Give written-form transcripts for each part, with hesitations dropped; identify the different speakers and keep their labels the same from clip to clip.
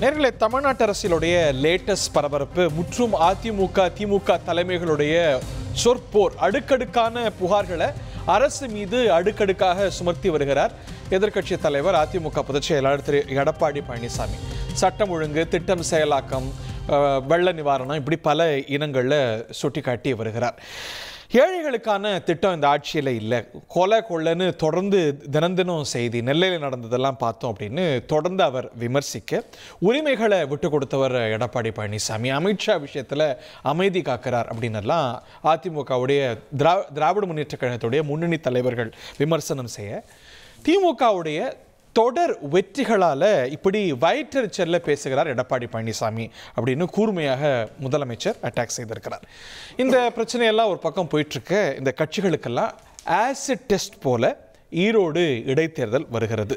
Speaker 1: நேர்களே, தமிழ்நாட்டு அரசியலுடைய லேட்டஸ்ட் பரபரப்பு முற்றும் அதிமுக திமுக தலைமைகளுடைய சொற்போர். அடுக்கடுக்கான புகார்களை அரசு மீது அடுக்கடுக்காக சுமத்தி வருகிறார் எதிர்க்கட்சி தலைவர் அதிமுக பொதுச் செயலாளர் திரு எடப்பாடி பழனிசாமி. சட்டம் ஒழுங்கு, திட்டம் செயலாக்கம், வெள்ள நிவாரணம், இப்படி பல இனங்களில் சுட்டிக்காட்டி வருகிறார். ஏழைகளுக்கான திட்டம் இந்த ஆட்சியில் இல்லை, கொலை கொள்ளைன்னு தொடர்ந்து தினம் செய்தி. நெல்லையில் நடந்ததெல்லாம் பார்த்தோம் அப்படின்னு தொடர்ந்து அவர் விமர்சிக்க, உரிமைகளை விட்டு கொடுத்தவர் எடப்பாடி பழனிசாமி. அமித்ஷா விஷயத்தில் அமைதி காக்கிறார் அப்படின்னெல்லாம் அதிமுகவுடைய திராவிட முன்னேற்ற கழகத்துடைய முன்னணி தலைவர்கள் விமர்சனம் செய்ய, திமுகவுடைய தொடர் வெற்றிகளால் இப்படி வயிற்றெரிச்சல்ல பேசுகிறார் எடப்பாடி பழனிசாமி அப்படின்னு கூர்மையாக முதலமைச்சர் அட்டாக் செய்திருக்கிறார். இந்த பிரச்சனையெல்லாம் ஒரு பக்கம் போயிட்டுருக்கு. இந்த கட்சிகளுக்கெல்லாம் ஆசிட் டெஸ்ட் போல ஈரோடு இடைத்தேர்தல் வருகிறது.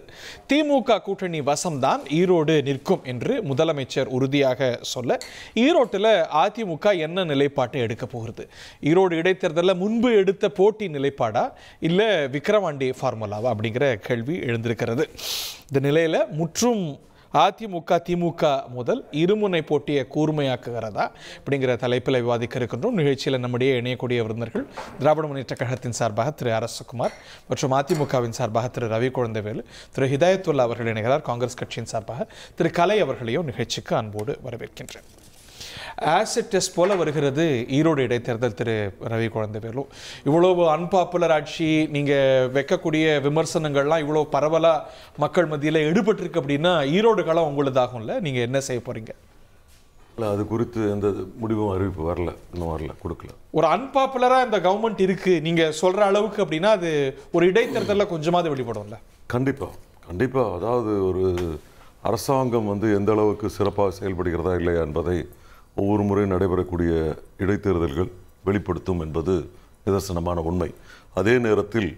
Speaker 1: திமுக கூட்டணி வசம்தான் ஈரோடு நிற்கும் என்று முதலமைச்சர் உறுதியாக சொல்ல, ஈரோட்டில் அதிமுக என்ன நிலைப்பாட்டை எடுக்க போகிறது? ஈரோடு இடைத்தேர்தலில் முன்பு எடுத்த போட்டி நிலைப்பாடா இல்லை விக்கிரவாண்டி ஃபார்முலாவா அப்படிங்கிற கேள்வி எழுந்திருக்கிறது. இந்த நிலையில் முற்றும் அதிமுக திமுக முதல் இருமுனை போட்டியை கூர்மையாக்குகிறதா அப்படிங்கிற தலைப்பில் விவாதிக்க இருக்கின்றோம். நிகழ்ச்சியில் நம்முடைய இணையக்கூடிய விருந்தினர்கள் திராவிட முன்னேற்ற கழகத்தின் சார்பாக திரு அரசகுமார் மற்றும் அதிமுகவின் சார்பாக திரு ரவி குழந்தைவேலு, திரு ஹிதாயத்துல்லா அவர்கள் இணைகிறார். காங்கிரஸ் கட்சியின் சார்பாக திரு கலை அவர்களையும் நிகழ்ச்சிக்கு அன்போடு வரவேற்கின்றேன். ஆசிட் டெஸ்ட் போல வருகிறது ஈரோடு இடைத்தேர்தல். திரு ரவி குழந்தைவேலு, இவ்வளவு அன்பாப்புலர் ஆட்சி, நீங்கள் வைக்கக்கூடிய விமர்சனங்கள்லாம் இவ்வளோ பரவலாக மக்கள் மத்தியில் எடுபட்டிருக்கு அப்படின்னா ஈரோடு காலம் உங்களுதாகும்ல, நீங்கள் என்ன செய்ய போகிறீங்க?
Speaker 2: இல்லை, அது குறித்து எந்த முடிவும் அறிவிப்பு வரல, இன்னும் வரல, கொடுக்கல.
Speaker 1: ஒரு அன்பாப்புலராக இந்த கவர்மெண்ட் இருக்குது நீங்கள் சொல்கிற அளவுக்கு அப்படின்னா அது ஒரு இடைத்தேர்தலில் கொஞ்சமாவது வெளிப்படும்ல?
Speaker 2: கண்டிப்பாக. அதாவது ஒரு அரசாங்கம் எந்த அளவுக்கு சிறப்பாக செயல்படுகிறதா இல்லையா என்பதை ஒவ்வொரு முறை நடைபெறக்கூடிய இடைத்தேர்தல்கள் வெளிப்படுத்தும் என்பது நிதர்சனமான உண்மை. அதே நேரத்தில்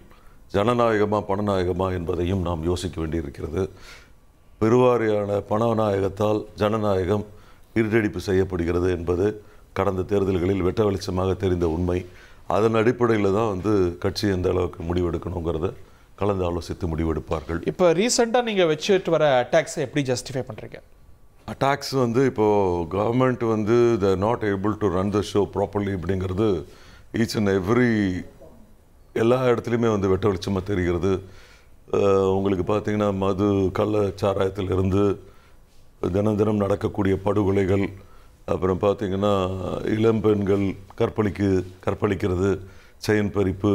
Speaker 2: ஜனநாயகமா பணநாயகமா என்பதையும் நாம் யோசிக்க வேண்டியிருக்கிறது. பெருவாரியான பணநாயகத்தால் ஜனநாயகம் இருட்டடிப்பு செய்யப்படுகிறது என்பது கடந்த தேர்தல்களில் வெட்ட வெளிச்சமாக தெரிந்த உண்மை. அதன் அடிப்படையில் தான் கட்சி எந்த அளவுக்கு முடிவெடுக்கணுங்கிறத கலந்து ஆலோசித்து முடிவெடுப்பார்கள்.
Speaker 1: இப்போ ரீசெண்டாக நீங்கள் வச்சுட்டு வர அட்டாக்ஸை எப்படி ஜஸ்டிஃபை பண்ணுறீங்க?
Speaker 2: அட்டாக்ஸ் இப்போது government they are not able to run the show properly அப்படிங்கிறது ஈச் அண்ட் எவ்ரி எல்லா இடத்துலையுமே வெட்ட வெளிச்சமாக தெரிகிறது. உங்களுக்கு பார்த்தீங்கன்னா மது கள்ளச்சாராயத்திலிருந்து தினம் நடக்கக்கூடிய படுகொலைகள், அப்புறம் பார்த்திங்கன்னா இளம்பெண்கள் கற்பழிக்கிறது, செயின் பறிப்பு,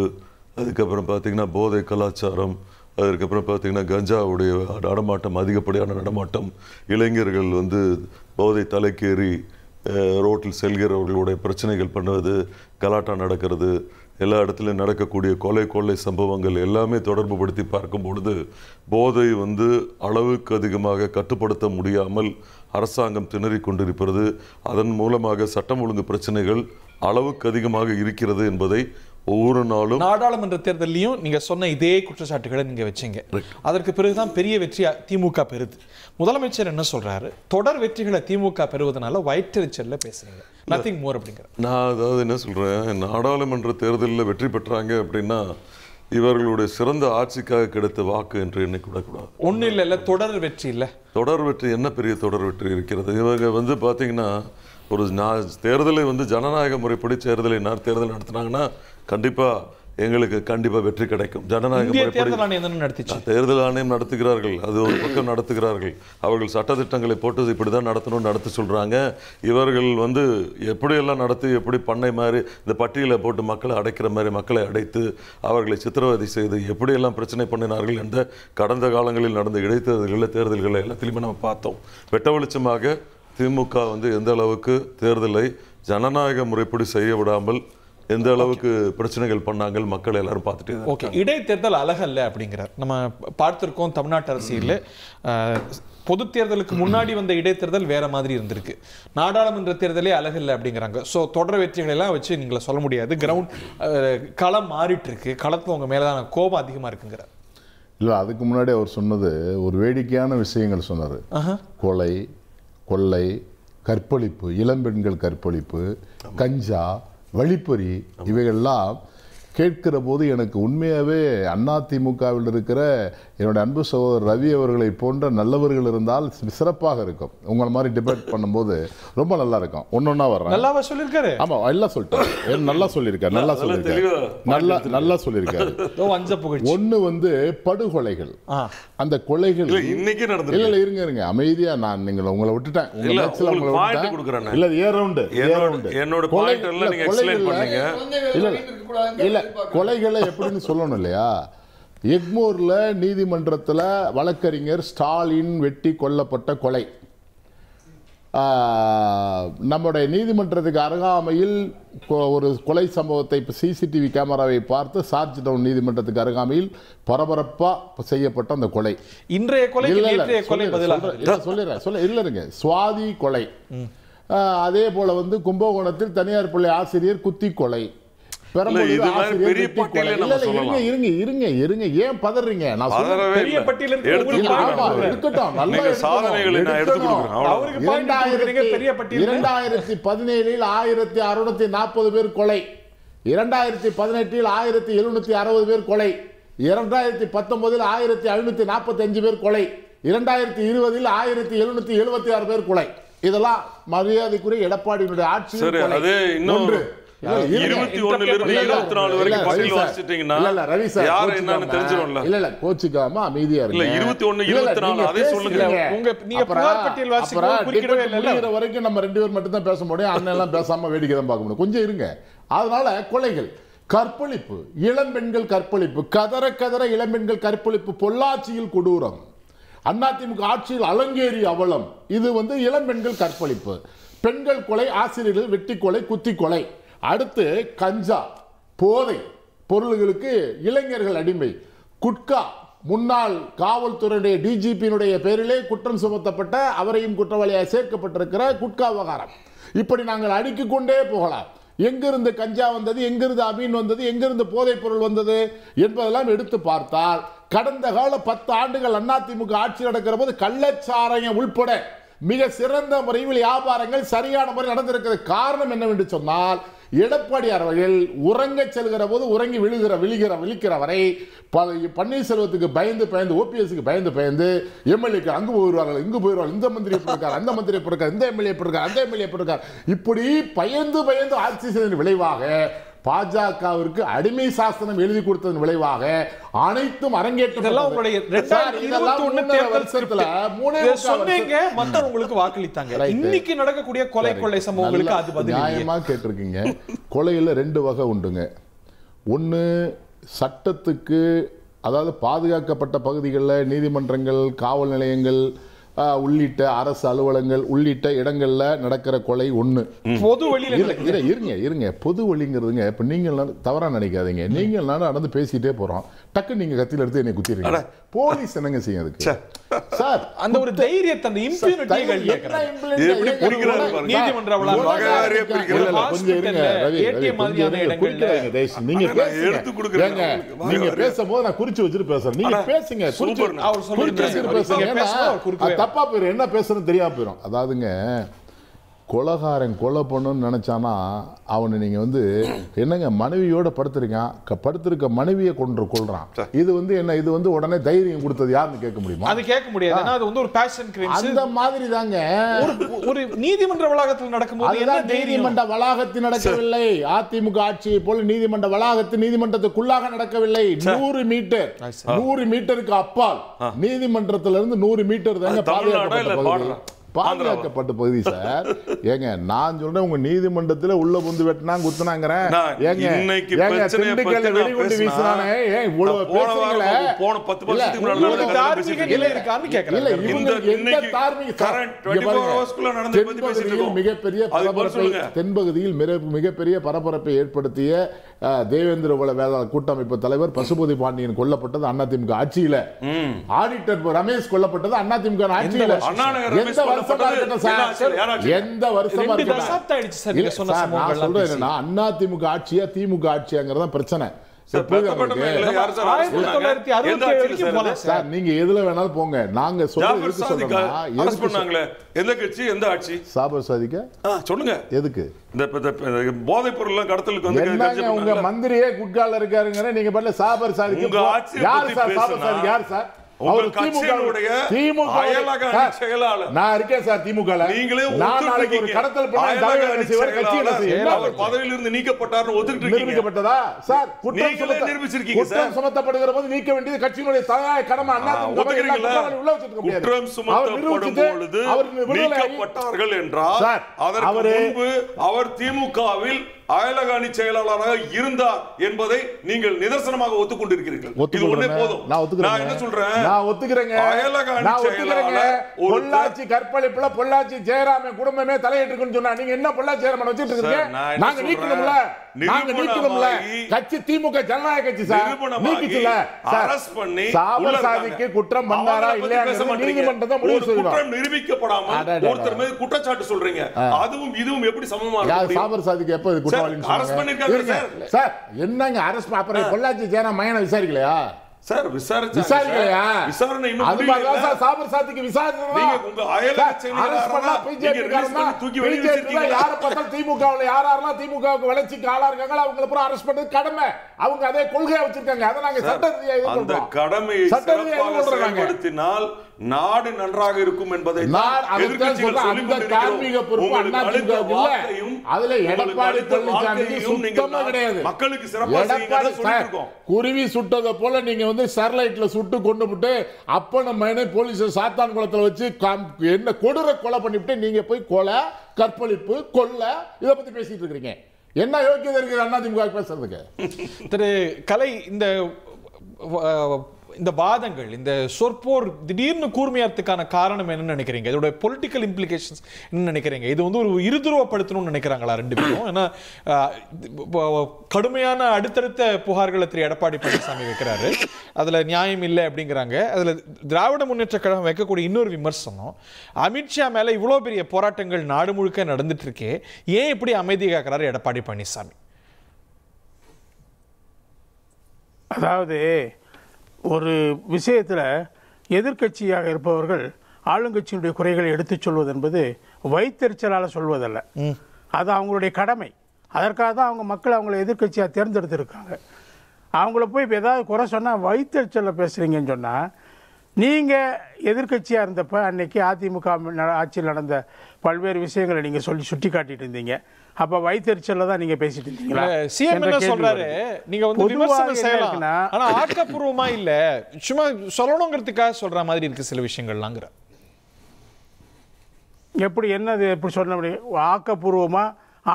Speaker 2: அதுக்கப்புறம் பார்த்திங்கன்னா போதை கலாச்சாரம், அதுக்கப்புறம் பார்த்திங்கன்னா கஞ்சாவுடைய நடமாட்டம், அதிகப்படியான நடமாட்டம், இளைஞர்கள் போதை தலைக்கேறி ரோட்டில் செல்கிறவர்களுடைய பிரச்சனைகள் பண்ணுவது, கலாட்டா நடக்கிறது, எல்லா இடத்துலையும் நடக்கக்கூடிய கொள்ளை சம்பவங்கள் எல்லாமே தொடர்பு படுத்தி பார்க்கும் பொழுது போதை அளவுக்கு அதிகமாக கட்டுப்படுத்த முடியாமல் அரசாங்கம் திணறிக் கொண்டிருப்பது, அதன் மூலமாக சட்டம் ஒழுங்கு பிரச்சனைகள் அளவுக்கு அதிகமாக இருக்கிறது என்பதை ஒவ்வொரு நாளும்
Speaker 1: நாடாளுமன்ற தேர்தலையும் நீங்க சொன்ன இதே குற்றச்சாட்டுகளை நீங்க வச்சீங்க. அதற்கு பிறகுதான் பெரிய வெற்றி திமுக பெறுது. முதலமைச்சர் என்ன சொல்றாரு? தொடர் வெற்றிகளை திமுக பெறுவதனால வயிற்றெரிச்சல்ல பேசுறீங்க, நத்திங் மோர் அப்படிங்கிற.
Speaker 2: நான் அதாவது என்ன சொல்றேன், நாடாளுமன்ற தேர்தலில் வெற்றி பெற்றாங்க அப்படின்னா இவர்களுடைய சிறந்த ஆட்சிக்காக கிடைத்த வாக்கு என்று எண்ணிக்கூடக்கூடாது.
Speaker 1: ஒன்றும் இல்லை, தொடர் வெற்றி இல்லை.
Speaker 2: தொடர் வெற்றி என்ன பெரிய தொடர் வெற்றி இருக்கிறது? இவங்க பார்த்தீங்கன்னா ஒரு தேர்தலை ஜனநாயக முறைப்படி தேர்தல் நடத்தினாங்கன்னா கண்டிப்பாக வெற்றி கிடைக்கும். ஜனநாயக முறைப்படி தேர்தல் ஆணையம் நடத்துகிறார்கள், அது ஒரு பக்கம் நடத்துகிறார்கள். அவர்கள் சட்டத்திட்டங்களை போட்டு இப்படி தான் நடத்தி சொல்கிறாங்க. இவர்கள் எப்படியெல்லாம் நடத்தி, எப்படி பண்ணை மாதிரி இந்த பட்டியலை போட்டு மக்களை அடைக்கிற மாதிரி மக்களை அடைத்து அவர்களை சித்திரவதை செய்து எப்படியெல்லாம் பிரச்சனை பண்ணினார்கள் என்ற கடந்த காலங்களில் நடந்த இடைத்தேர்தல்களில் தேர்தல்களை எல்லாத்திலையுமே நம்ம பார்த்தோம். வெட்ட வெளிச்சமாக திமுக எந்த அளவுக்கு தேர்தலை ஜனநாயக முறைப்படி செய்ய விடாமல் எந்த அளவுக்கு பிரச்சனைகள் பண்ணாங்க மக்கள் எல்லாரும் பார்த்துட்டு.
Speaker 1: ஓகே, இடைத்தேர்தல் அழகல்ல அப்படிங்கிறார். நம்ம பார்த்துருக்கோம் தமிழ்நாட்டு அரசியலில் பொது தேர்தலுக்கு முன்னாடி வந்த இடைத்தேர்தல் வேற மாதிரி இருந்திருக்கு. நாடாளுமன்ற தேர்தலே அழகில்லை அப்படிங்கிறாங்க. ஸோ தொடர் வெற்றிகளை எல்லாம் வச்சு நீங்கள சொல்ல முடியாது. கிரவுண்ட் களம் மாறிட்டு இருக்கு, களத்தில் உங்க மேலதான கோபம் அதிகமாக இருக்குங்கிறார்.
Speaker 3: இல்லை, அதுக்கு முன்னாடி அவர் சொன்னது ஒரு வேடிக்கையான விஷயங்கள் சொன்னார். கொலை, கொள்ளை, கற்பழிப்பு, இளம்பெண்கள் கற்பழிப்பு, கஞ்சா, வழிப்பறி, இவைகள்லாம் கேட்கிற போது எனக்கு உண்மையாகவே அதிமுகவில் இருக்கிற என்னுடைய அன்பு சகோதரர் ரவி அவர்களை போன்ற நல்லவர்கள் இருந்தால் சிறப்பாக இருக்கும். உங்களை மாதிரி டிபேட் பண்ணும்போது ரொம்ப நல்லா இருக்கும். ஒன்னொன்னா வர்றேன்.
Speaker 1: நல்லாவா சொல்லியிருக்காரு?
Speaker 3: ஆமா, எல்லாம் சொல்லிட்டாரு. நல்லா சொல்லியிருக்காரு. நல்லா சொல்லியிருக்காரு. ஒண்ணு வந்து படுகொலைகள், அந்த கொலைகள்
Speaker 2: இன்னைக்கு நடந்து
Speaker 3: இல்ல இருங்க அமைதியா, நான் நீங்க உங்களை விட்டுட்டேன். இல்ல ஏ ரவுண்டு
Speaker 2: என்னோட பாயிண்ட் எல்லாம் நீங்க எக்ஸ்பிளைன் பண்ணீங்க.
Speaker 3: இல்ல கொலைகளை எப்படின்னு சொல்லணும் இல்லையா? எக்மோர்ல நீதிமன்றத்தில் வழக்கறிஞர் ஸ்டாலின் வெட்டி கொல்லப்பட்ட கொலை, நம்முடைய நீதிமன்றத்துக்கு அருகாமையில் ஒரு கொலை சம்பவத்தை சிசிடிவி கேமராவை பார்த்து சார்ஜ் டவுன் நீதிமன்றத்துக்கு அருகாமையில் பரபரப்பா செய்யப்பட்ட அந்த கொலை,
Speaker 1: இன்றைய கொலை
Speaker 3: இல்லைங்க சுவாதி கொலை. அதே போல வந்து கும்பகோணத்தில் தனியார் பள்ளி ஆசிரியர் குத்தி கொலை, ஏன் பதறீங்க?
Speaker 1: பெரிய பட்டியல் இருக்கட்டும்.
Speaker 3: 2017 1640 பேர் கொலை, 2018 1760 பேர் கொலை, 2019 1545 பேர் கொலை, 2020 1776 பேர் கொலை. இதெல்லாம் மரியாதைக்குரிய எடப்பாடியினுடைய ஆட்சி. ஒன்று
Speaker 2: 21 இருந்து 24 வரைக்கும் பட்டியல் வாசிட்டீங்கன்னா யார் என்னன்னு தெரிஞ்சிரும்ல.
Speaker 3: இல்ல கோச்சிக்காம அமைதியா இருங்க.
Speaker 2: 21 24 அதே சொல்லுங்க.
Speaker 1: நீங்க புகார் பட்டியல் வாசிக்க குறிக்கவே இல்ல.
Speaker 3: வரைக்கும் நம்ம ரெண்டு பேர் மட்டும் தான் பேச முடியும். அண்ணன் எல்லாம் பேசாம வேடிக்கை தான் பார்க்க முடியும். கொஞ்சம் இருங்க. அதனால கொலைகள், கற்பழிப்பு, இளம்பெண்கள் கற்பழிப்பு, கதற இளம்பெண்கள் கற்பழிப்பு பொள்ளாச்சியில் கொடூரம், அதிமுக ஆட்சியில் அலங்கேறி அவலம். இது வந்து இளம்பெண்கள் கற்பழிப்பு, பெண்கள் கொலை, ஆசிரியர்கள் வெட்டி கொலை, குத்தி கொலை. அடுத்து கஞ்சா, போதை பொருள்களுக்கு இளைஞர்கள் அடிமை, குட்கா, முன்னாள் காவல்துறையுடைய டிஜிபியினுடைய பேரிலே குற்றம் சுமத்தப்பட்ட அவரையும் குற்றவாளியாக சேர்க்கப்பட்டிருக்கிற குட்கா விவகாரம். இப்படி நாங்கள் அடுக்கிக் கொண்டே போகலாம். எங்கிருந்து கஞ்சா வந்தது, எங்கிருந்து அமீன் வந்தது, எங்கிருந்து போதைப் பொருள் வந்தது என்பதெல்லாம் எடுத்து பார்த்தால் கடந்த கால 10 ஆண்டுகள் அதிமுக ஆட்சி நடக்கிற போது கள்ளச்சாராயம் உள்பட மிக சிறந்த முறையில் வியாபாரங்கள் சரியான முறையில் நடந்திருக்கிறது. காரணம் என்னவென்று சொன்னால், எடப்பாடியார் அவர்கள் உறங்க செல்கிற போது உறங்கி விழிக்கிற வரை பன்னீர்செல்வத்துக்கு பயந்து ஓபிஎஸ்க்கு பயந்து எம்எல்ஏக்கு அங்கு போயிடுவார்கள், இங்கு போயிடுவார்கள், இந்த மந்திரி எப்படி இருக்கார், அந்த மந்திரி எப்படி இருக்கார், இந்த எம்எல்ஏ எப்படி இருக்கார், அந்த எம்எல்ஏ எப்படி இருக்கார், இப்படி பயந்து ஆட்சி செய்ததன் விளைவாக பாஜகவிற்கு அடிமை சாசனம் எழுதி கொடுத்ததன் விளைவாக அனைத்தும் அரங்கேற்றம்.
Speaker 1: உங்களுக்கு வாக்களித்தாங்க. இன்னைக்கு நடக்கக்கூடிய கொலை சம்பவங்களுக்கு அது பதில்
Speaker 3: நியாயமா கேட்டிருக்கீங்க. கொலையில 2 வகை உண்டுங்க. ஒன்னு சட்டத்துக்கு, அதாவது பாதுகாக்கப்பட்ட பகுதிகளில் நீதிமன்றங்கள், காவல் நிலையங்கள் உள்ளிட்ட அரசு அலுவலகங்கள் உள்ளிட்ட இடங்கள்ல நடக்கிற கொலை ஒண்ணு.
Speaker 1: பொது வழியில
Speaker 3: இருங்க பொது வழிங்கிறதுங்க. இப்ப நீங்க தவறா நினைக்காதீங்க. நீங்க நடந்து பேசிட்டே போறோம், டக்கு நீங்க கத்தியில எடுத்து என்னை குத்திடுறீங்க. போலீஸ் என்னங்க செய்யும் அதுக்கு? சார்
Speaker 1: அந்த ஒரு தைரியத்தை, அந்த இம்யூனிட்டிகள் நீதிமன்ற
Speaker 3: நீங்க பேசும்போது நான் குறிச்சு வச்சுட்டு பேசுறேன். நீங்க பேசுங்க, தப்பா போயிடும். என்ன பேசுறேன்னு தெரியாம போயிடும். அதாவதுங்க, கொலைகாரன் கொலை பண்ணணும்னு நினைச்சானா அவனை நீங்க வந்து என்னங்க மனைவியோட படுத்திருக்க மனைவியை கொள்றான். இது வந்து என்ன, இது வந்து உடனே தைரியம் கொடுத்தது யாருன்னு கேட்க முடியுமா?
Speaker 1: அது கேட்க முடியாது. அது வந்து ஒரு பேஷன் கிரைம்.
Speaker 3: அந்த மாதிரி தாங்க
Speaker 1: ஒரு நீதிமன்ற வளாகத்தில் நடக்கும்போது என்ன
Speaker 3: நீதிமன்ற வளாகத்தில் நடக்கவில்லை. அதிமுக ஆட்சியை போல நீதிமன்ற வளாகத்தில் நீதிமன்றத்துக்குள்ளாக நடக்கவில்லை. 100 மீட்டருக்கு அப்பால் நீதிமன்றத்திலிருந்து 100 மீட்டர் தாங்க பாதுகாக்கப்பட்ட பகுதி சார். ஏங்க நான் சொல்றேன், உங்க நீதிமன்றத்தில் உள்ள புந்து வெட்டினா குத்துனாங்கிறேன். திண்டுக்கல்ல வெடிகுண்டு வீசினானே, இவ்வளவு பேசுறீங்களே, தென்பகுதியில் மிகப்பெரிய பரபரப்பை ஏற்படுத்திய தேவேந்திர குல வேளாளர் கூட்டமைப்பு தலைவர் பசுபதி பாண்டியன் கொல்லப்பட்டது அதிமுக ஆட்சியில. ஆடிட்டர் ரமேஷ் கொல்லப்பட்டது அதிமுக ஆட்சியில. எந்த வருஷமா அதிமுக ஆட்சியா திமுக ஆட்சியாங்கிறத பிரச்சனை. சார் நீங்க எதுல வேணாலும் போங்க, நாங்க
Speaker 2: சொன்னாங்களே எந்த கட்சி எந்த ஆட்சி
Speaker 3: சாபர் சாதிக்க
Speaker 2: சொல்லுங்க. எதுக்கு இந்த போதைப் பொருள் கடத்தலுக்கு வந்து
Speaker 3: உங்க மந்திரியே குட்கால இருக்காருங்க, நீங்க பண்ணல சாபர் சாதிக்க
Speaker 2: உங்க ஆட்சி
Speaker 3: யார் சார் சாபர் சாதிக்க? யார் சார்?
Speaker 2: அவர் திமுகவுடைய அயலக அணி செயலாளர்.
Speaker 3: நான் இருக்கேன் சார் திமுகல.
Speaker 2: நீங்களே
Speaker 3: நான் நாளைக்கு ஒரு கடத்தல் பண்ண தலைவர் செய்வார் கட்சியில செய்ய
Speaker 2: அவர் பதவியில இருந்து நீக்கப்பட்டார்னு ஒதுக்கிட்டு இருக்கீங்க.
Speaker 3: நிரூபிக்கப்பட்டதா சார்?
Speaker 2: நீங்களே நிரூபிச்சிருக்கீங்க சார்.
Speaker 3: குற்றம் சுமத்தப்படுகிற போது நீக்க வேண்டியது கட்சியினுடைய தலையாய கடமை. அண்ணா உள்ள வச்சிருக்க முடியாது.
Speaker 2: குற்றம் சுமத்தப்படும் பொழுது நீக்கப்பட்டார்கள் என்றால் அதற்கு முன்பு அவர் திமுகவில் அயலக அணி செயலாளராக இருந்தார் என்பதை நீங்கள் நிதர்சனமாக ஒத்துக்கொண்டிருக்கிறீர்கள். இது ஒண்ணே போதும். நான் என்ன சொல்றேன்,
Speaker 3: நான் ஒத்துக்கிறேங்க.
Speaker 2: அயலக அணி செயலாளர்
Speaker 3: பொள்ளாச்சி கற்பழிப்புல பொள்ளாச்சி ஜெயராமன் குடும்பமே தலையிட்டுருக்குன்னு சொன்னா நீங்க என்ன பொள்ளாச்சி ஜெயராமன் வச்சிட்டு இருக்கீங்க? நாங்க நீக்கணும்ல, நாங்க நீக்கணும்ல. கட்சி திமுக ஜனநாயக கட்சி சார், நீக்கிச்சுல.
Speaker 2: அரஸ்ட் பண்ணி
Speaker 3: சாபர் சாதிக்கு குற்றம் பண்ணாரா இல்லையா நீதிமன்றம் முடிவு செய்யும்.
Speaker 2: குற்றம் நிரூபிக்கப்படாம ஒருத்தர் மீது குற்றச்சாட்டு சொல்றீங்க, அதுவும் இதுவும் எப்படி சமமா
Speaker 3: இருக்கும்? சாபர் சாதிக்கு எப்ப என்னங்க அரசு அப்புறம் பொள்ளாச்சி ஜெயனா மயனை விசாரிக்கலையா
Speaker 2: சார்?
Speaker 3: விசாரிக்கலையா? விசாரணை இன்னும் அது மாதிரி தான் சாபர் சாதிக்கு விசாரணை. நீங்க உங்க அயலக செயலாளரா தூக்கி வெளியில யார பார்த்தாலும் திமுகவுல யாரெல்லாம் திமுகவுக்கு வளர்ச்சிக்கு ஆளா இருக்காங்களோ அவங்கள பூரா அரெஸ்ட் பண்றது கடமை. அவங்க அதே கொள்கையா வச்சிருக்காங்க. அத நாங்க சட்ட ரீதியா இது பண்றோம். அந்த கடமையை சிறப்பாக செயல்படுத்தினால் நாடு நன்றாக இருக்கும் என்பதை எதிர்க்கட்சிகள் சொல்லிக் கொண்டிருக்கிறோம். அதுல எடப்பாடி பழனிசாமி சுத்தமா கிடையாது. மக்களுக்கு சிறப்பாக சொல்லிருக்கோம். குருவி சுட்டதை போல நீங்க வந்து ஸ்டெர்லைட்ல சுட்டு கொண்டு விட்டு அப்ப நம்ம போலீஸ் சாத்தான் குளத்துல வச்சு என்ன கொடூர கொலை பண்ணிவிட்டு நீங்க போய் கொலை கற்பழிப்பு கொலை இத பத்தி பேசிட்டு இருக்கீங்க. என்ன யோக்கியதை இருக்குது அதிமுக பேசுறதுக்கு?
Speaker 1: திரு கலை, இந்த வாதங்கள், இந்த சொற்போர் திடீர்னு கூர்மையாறதுக்கான காரணம் என்னன்னு நினைக்கிறீங்க? இதோட பொலிட்டிக்கல் இம்ப்ளிகேஷன்ஸ் என்ன நினைக்கிறீங்க? இது வந்து ஒரு இருதுருவப்படுத்தணும்னு நினைக்கிறாங்களா ரெண்டு பேரும்? ஏன்னா கடுமையான அடுத்தடுத்த புகார்களை திரு எடப்பாடி பழனிசாமி வைக்கிறாரு, அதுல நியாயம் இல்லை அப்படிங்கிறாங்க. அதுல திராவிட முன்னேற்ற கழகம் வைக்கக்கூடிய இன்னொரு விமர்சனம், அமித்ஷா மேல இவ்வளவு பெரிய போராட்டங்கள் நாடு முழுக்க நடந்துட்டு இருக்கே, ஏன் இப்படி அமைதி காக்கிறாரு எடப்பாடி பழனிசாமி?
Speaker 4: அதாவது ஒரு விஷயத்தில் எதிர்க்கட்சியாக இருப்பவர்கள் ஆளுங்கட்சியினுடைய குறைகளை எடுத்துச் சொல்வது என்பது வைத்தறிச்சலால் சொல்வதல்ல, அது அவங்களுடைய கடமை. அதற்காக தான் அவங்க மக்கள் அவங்கள எதிர்க்கட்சியாக தேர்ந்தெடுத்திருக்காங்க. அவங்கள போய் இப்போ ஏதாவது குறை சொன்னால் வைத்தறிச்சலில் பேசுகிறீங்கன்னு சொன்னால், நீங்கள் எதிர்க்கட்சியாக இருந்தப்போ அன்னைக்கு அதிமுக ஆட்சியில் நடந்த பல்வேறு விஷயங்களை நீங்கள் சுட்டி காட்டிட்டு இருந்தீங்க. அப்ப வைத்தறிச்சல்ல தான் நீங்க பேசிட்டு இருந்தீங்களா?
Speaker 1: சிஎம் என்ன சொல்றாரு, நீங்க வந்து விமர்சனம் செய்யலாம், ஆனா ஆக்கப்பூர்வமா இல்ல, சும்மா சொல்லணுங்கிறதுக்காக சொல்ற மாதிரி இருக்கு சில விஷயங்கள்லாங்கிற.
Speaker 4: எப்படி என்னது எப்படி சொல்ல முடியும்? ஆக்கப்பூர்வமா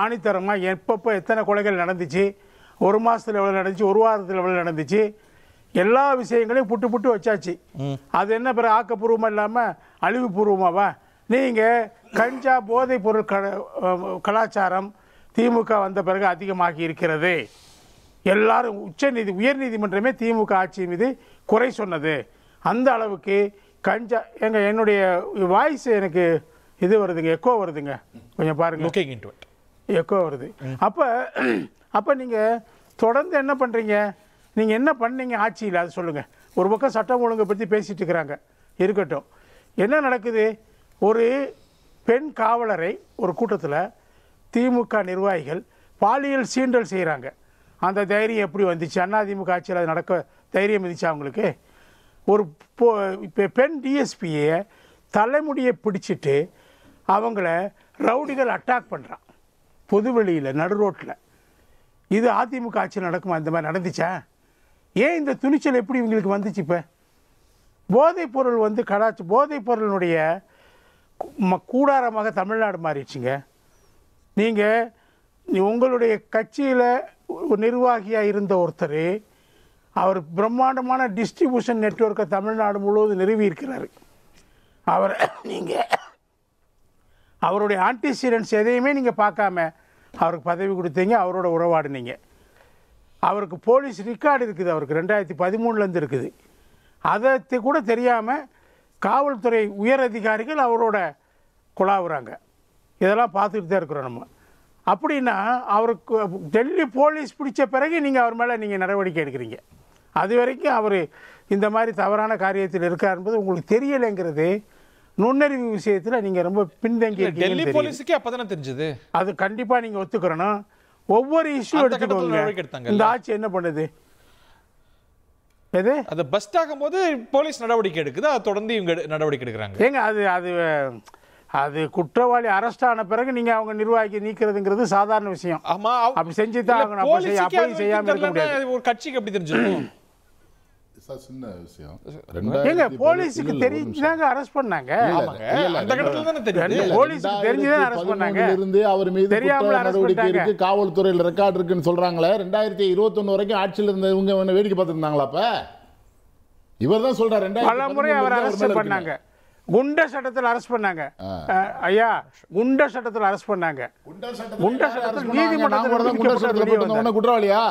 Speaker 4: ஆணித்தரமா எப்பப்போ எத்தனை கொலைகள் நடந்துச்சு, ஒரு மாசத்துல எவ்வளவு நடந்துச்சு, ஒரு வாரத்தில் எவ்வளவு நடந்துச்சு, எல்லா விஷயங்களையும் புட்டு புட்டு வச்சாச்சு. அது என்ன பிற ஆக்கப்பூர்வமா இல்லாம அழிவுபூர்வமாவா? நீங்க கஞ்சா போதைப் பொருள் கலாச்சாரம் திமுக வந்த பிறகு அதிகமாகி இருக்கிறது. எல்லாரும் உயர் நீதிமன்றமே திமுக ஆட்சி மீது குறை சொன்னது. அந்த அளவுக்கு கஞ்சா என்னுடைய வாய்ஸ் எனக்கு இது வருதுங்க, எக்கோ வருதுங்க, கொஞ்சம் பாருங்க, எக்கோ வருது. அப்ப நீங்க தொடர்ந்து என்ன பண்றீங்க? நீங்க என்ன பண்ணீங்க ஆட்சியில் அது சொல்லுங்க. ஒரு பக்கம் சட்டம் ஒழுங்கை பத்தி பேசிட்டு இருக்கிறாங்க, இருக்கட்டும். என்ன நடக்குது? ஒரு பெண் காவலரை ஒரு கூட்டத்தில் திமுக நிர்வாகிகள் பாலியல் சீண்டல் செய்கிறாங்க. அந்த தைரியம் எப்படி வந்துச்சு? அதிமுக ஆட்சியில் அது நடக்க தைரியம் இருந்துச்சு அவங்களுக்கு? ஒரு பெண் டிஎஸ்பியை தலைமுடியை பிடிச்சிட்டு அவங்கள ரவுடிகள் அட்டாக் பண்ணுறான் பொதுவெளியில் நடு ரோட்டில். இது அதிமுக ஆட்சியில் நடக்குமா? இந்த மாதிரி நடந்துச்சா? ஏன் இந்த துணிச்சல் எப்படி இவங்களுக்கு வந்துச்சு? இப்போ போதைப் பொருள் வந்து போதைப் பொருளினுடைய கூடாரமாக தமிழ்நாடு மாறிடுச்சுங்க. நீங்கள் உங்களுடைய கட்சியில் நிர்வாகியாக இருந்த ஒருத்தர், அவர் பிரம்மாண்டமான டிஸ்ட்ரிபியூஷன் நெட்வொர்க்கை தமிழ்நாடு முழுவதும் நிறுவி இருக்கிறார். நீங்கள் அவருடைய ஆன்டிசிடென்ட்ஸ் எதையுமே நீங்கள் பார்க்காம அவருக்கு பதவி கொடுத்தீங்க, அவரோட உறவாடினீங்க. அவருக்கு போலீஸ் ரெக்கார்டு இருக்குது, அவருக்கு 2013 இருக்குது. அதை கூட தெரியாமல் காவல்துறை உயர் அதிகாரிகள் அவரோட குழாவுறாங்க. இதெல்லாம் பார்த்துக்கிட்டு தான் இருக்கிறோம் நம்ம. அப்படின்னா அவருக்கு டெல்லி போலீஸ் பிடிச்ச பிறகு நீங்கள் அவர் மேலே நீங்கள் நடவடிக்கை எடுக்கிறீங்க. அது வரைக்கும் அவர் இந்த மாதிரி தவறான காரியத்தில் இருக்கார் என்பது உங்களுக்கு தெரியலைங்கிறது நுண்ணறிவு விஷயத்தில் நீங்கள் ரொம்ப பின்தங்கி
Speaker 1: டெல்லி போலீஸுக்கே அப்பதானே தெரிஞ்சது.
Speaker 4: அது கண்டிப்பாக நீங்கள் ஒத்துக்கிறணும். ஒவ்வொரு இஷ்யூ எடுத்துக்கோங்க. இந்த ஆட்சி என்ன பண்ணுது? எது
Speaker 1: அது பஸ்ட் ஆகும்போது போலீஸ் நடவடிக்கை எடுக்குது, அதை தொடர்ந்து இவங்க நடவடிக்கை எடுக்கிறாங்க.
Speaker 4: ஏங்க அது அது அது குற்றவாளி அரெஸ்ட் ஆன பிறகு நீங்க அவங்க நிர்வாகி நீக்கிறதுங்கிறது சாதாரண விஷயம்.
Speaker 1: ஆமா,
Speaker 4: அப்படி செஞ்சு தான் ஆகணும். அப்படி செய்யாம இருக்க முடியாது.
Speaker 1: ஒரு கட்சிக்கு எப்படி தெரிஞ்சிருக்கும்?
Speaker 3: சின்ன விஷயம்.
Speaker 4: ஏங்க போலீஸுக்கு தெரிஞ்சுதாங்க அரெஸ்ட் பண்ணாங்க.
Speaker 1: அந்த இடத்துல தானே தெரியும்.
Speaker 4: போலீஸுக்கு தெரிஞ்சுதான் அரெஸ்ட் பண்ணாங்க.
Speaker 3: இருந்து அவர் மீது குற்ற நடவடிக்கை இருக்கு, காவல்துறையில் ரெக்கார்ட் இருக்குன்னு சொல்றாங்களே. 2021 வரைக்கும் ஆட்சியில் இருந்தவங்க வேடிக்கை பார்த்துருந்தாங்களா? அப்ப இவர் தான் சொல்றாரு
Speaker 4: பல முறை அவர் அரெஸ்ட் பண்ணாங்க. குண்ட சட்டத்தில் அரெஸ்ட் பண்ணாங்க. ஐயா குண்ட சட்டத்தில் அரெஸ்ட் பண்ணாங்க. குண்ட சட்டத்தில் நீதிமன்றத்தில்
Speaker 3: குற்றவாளியா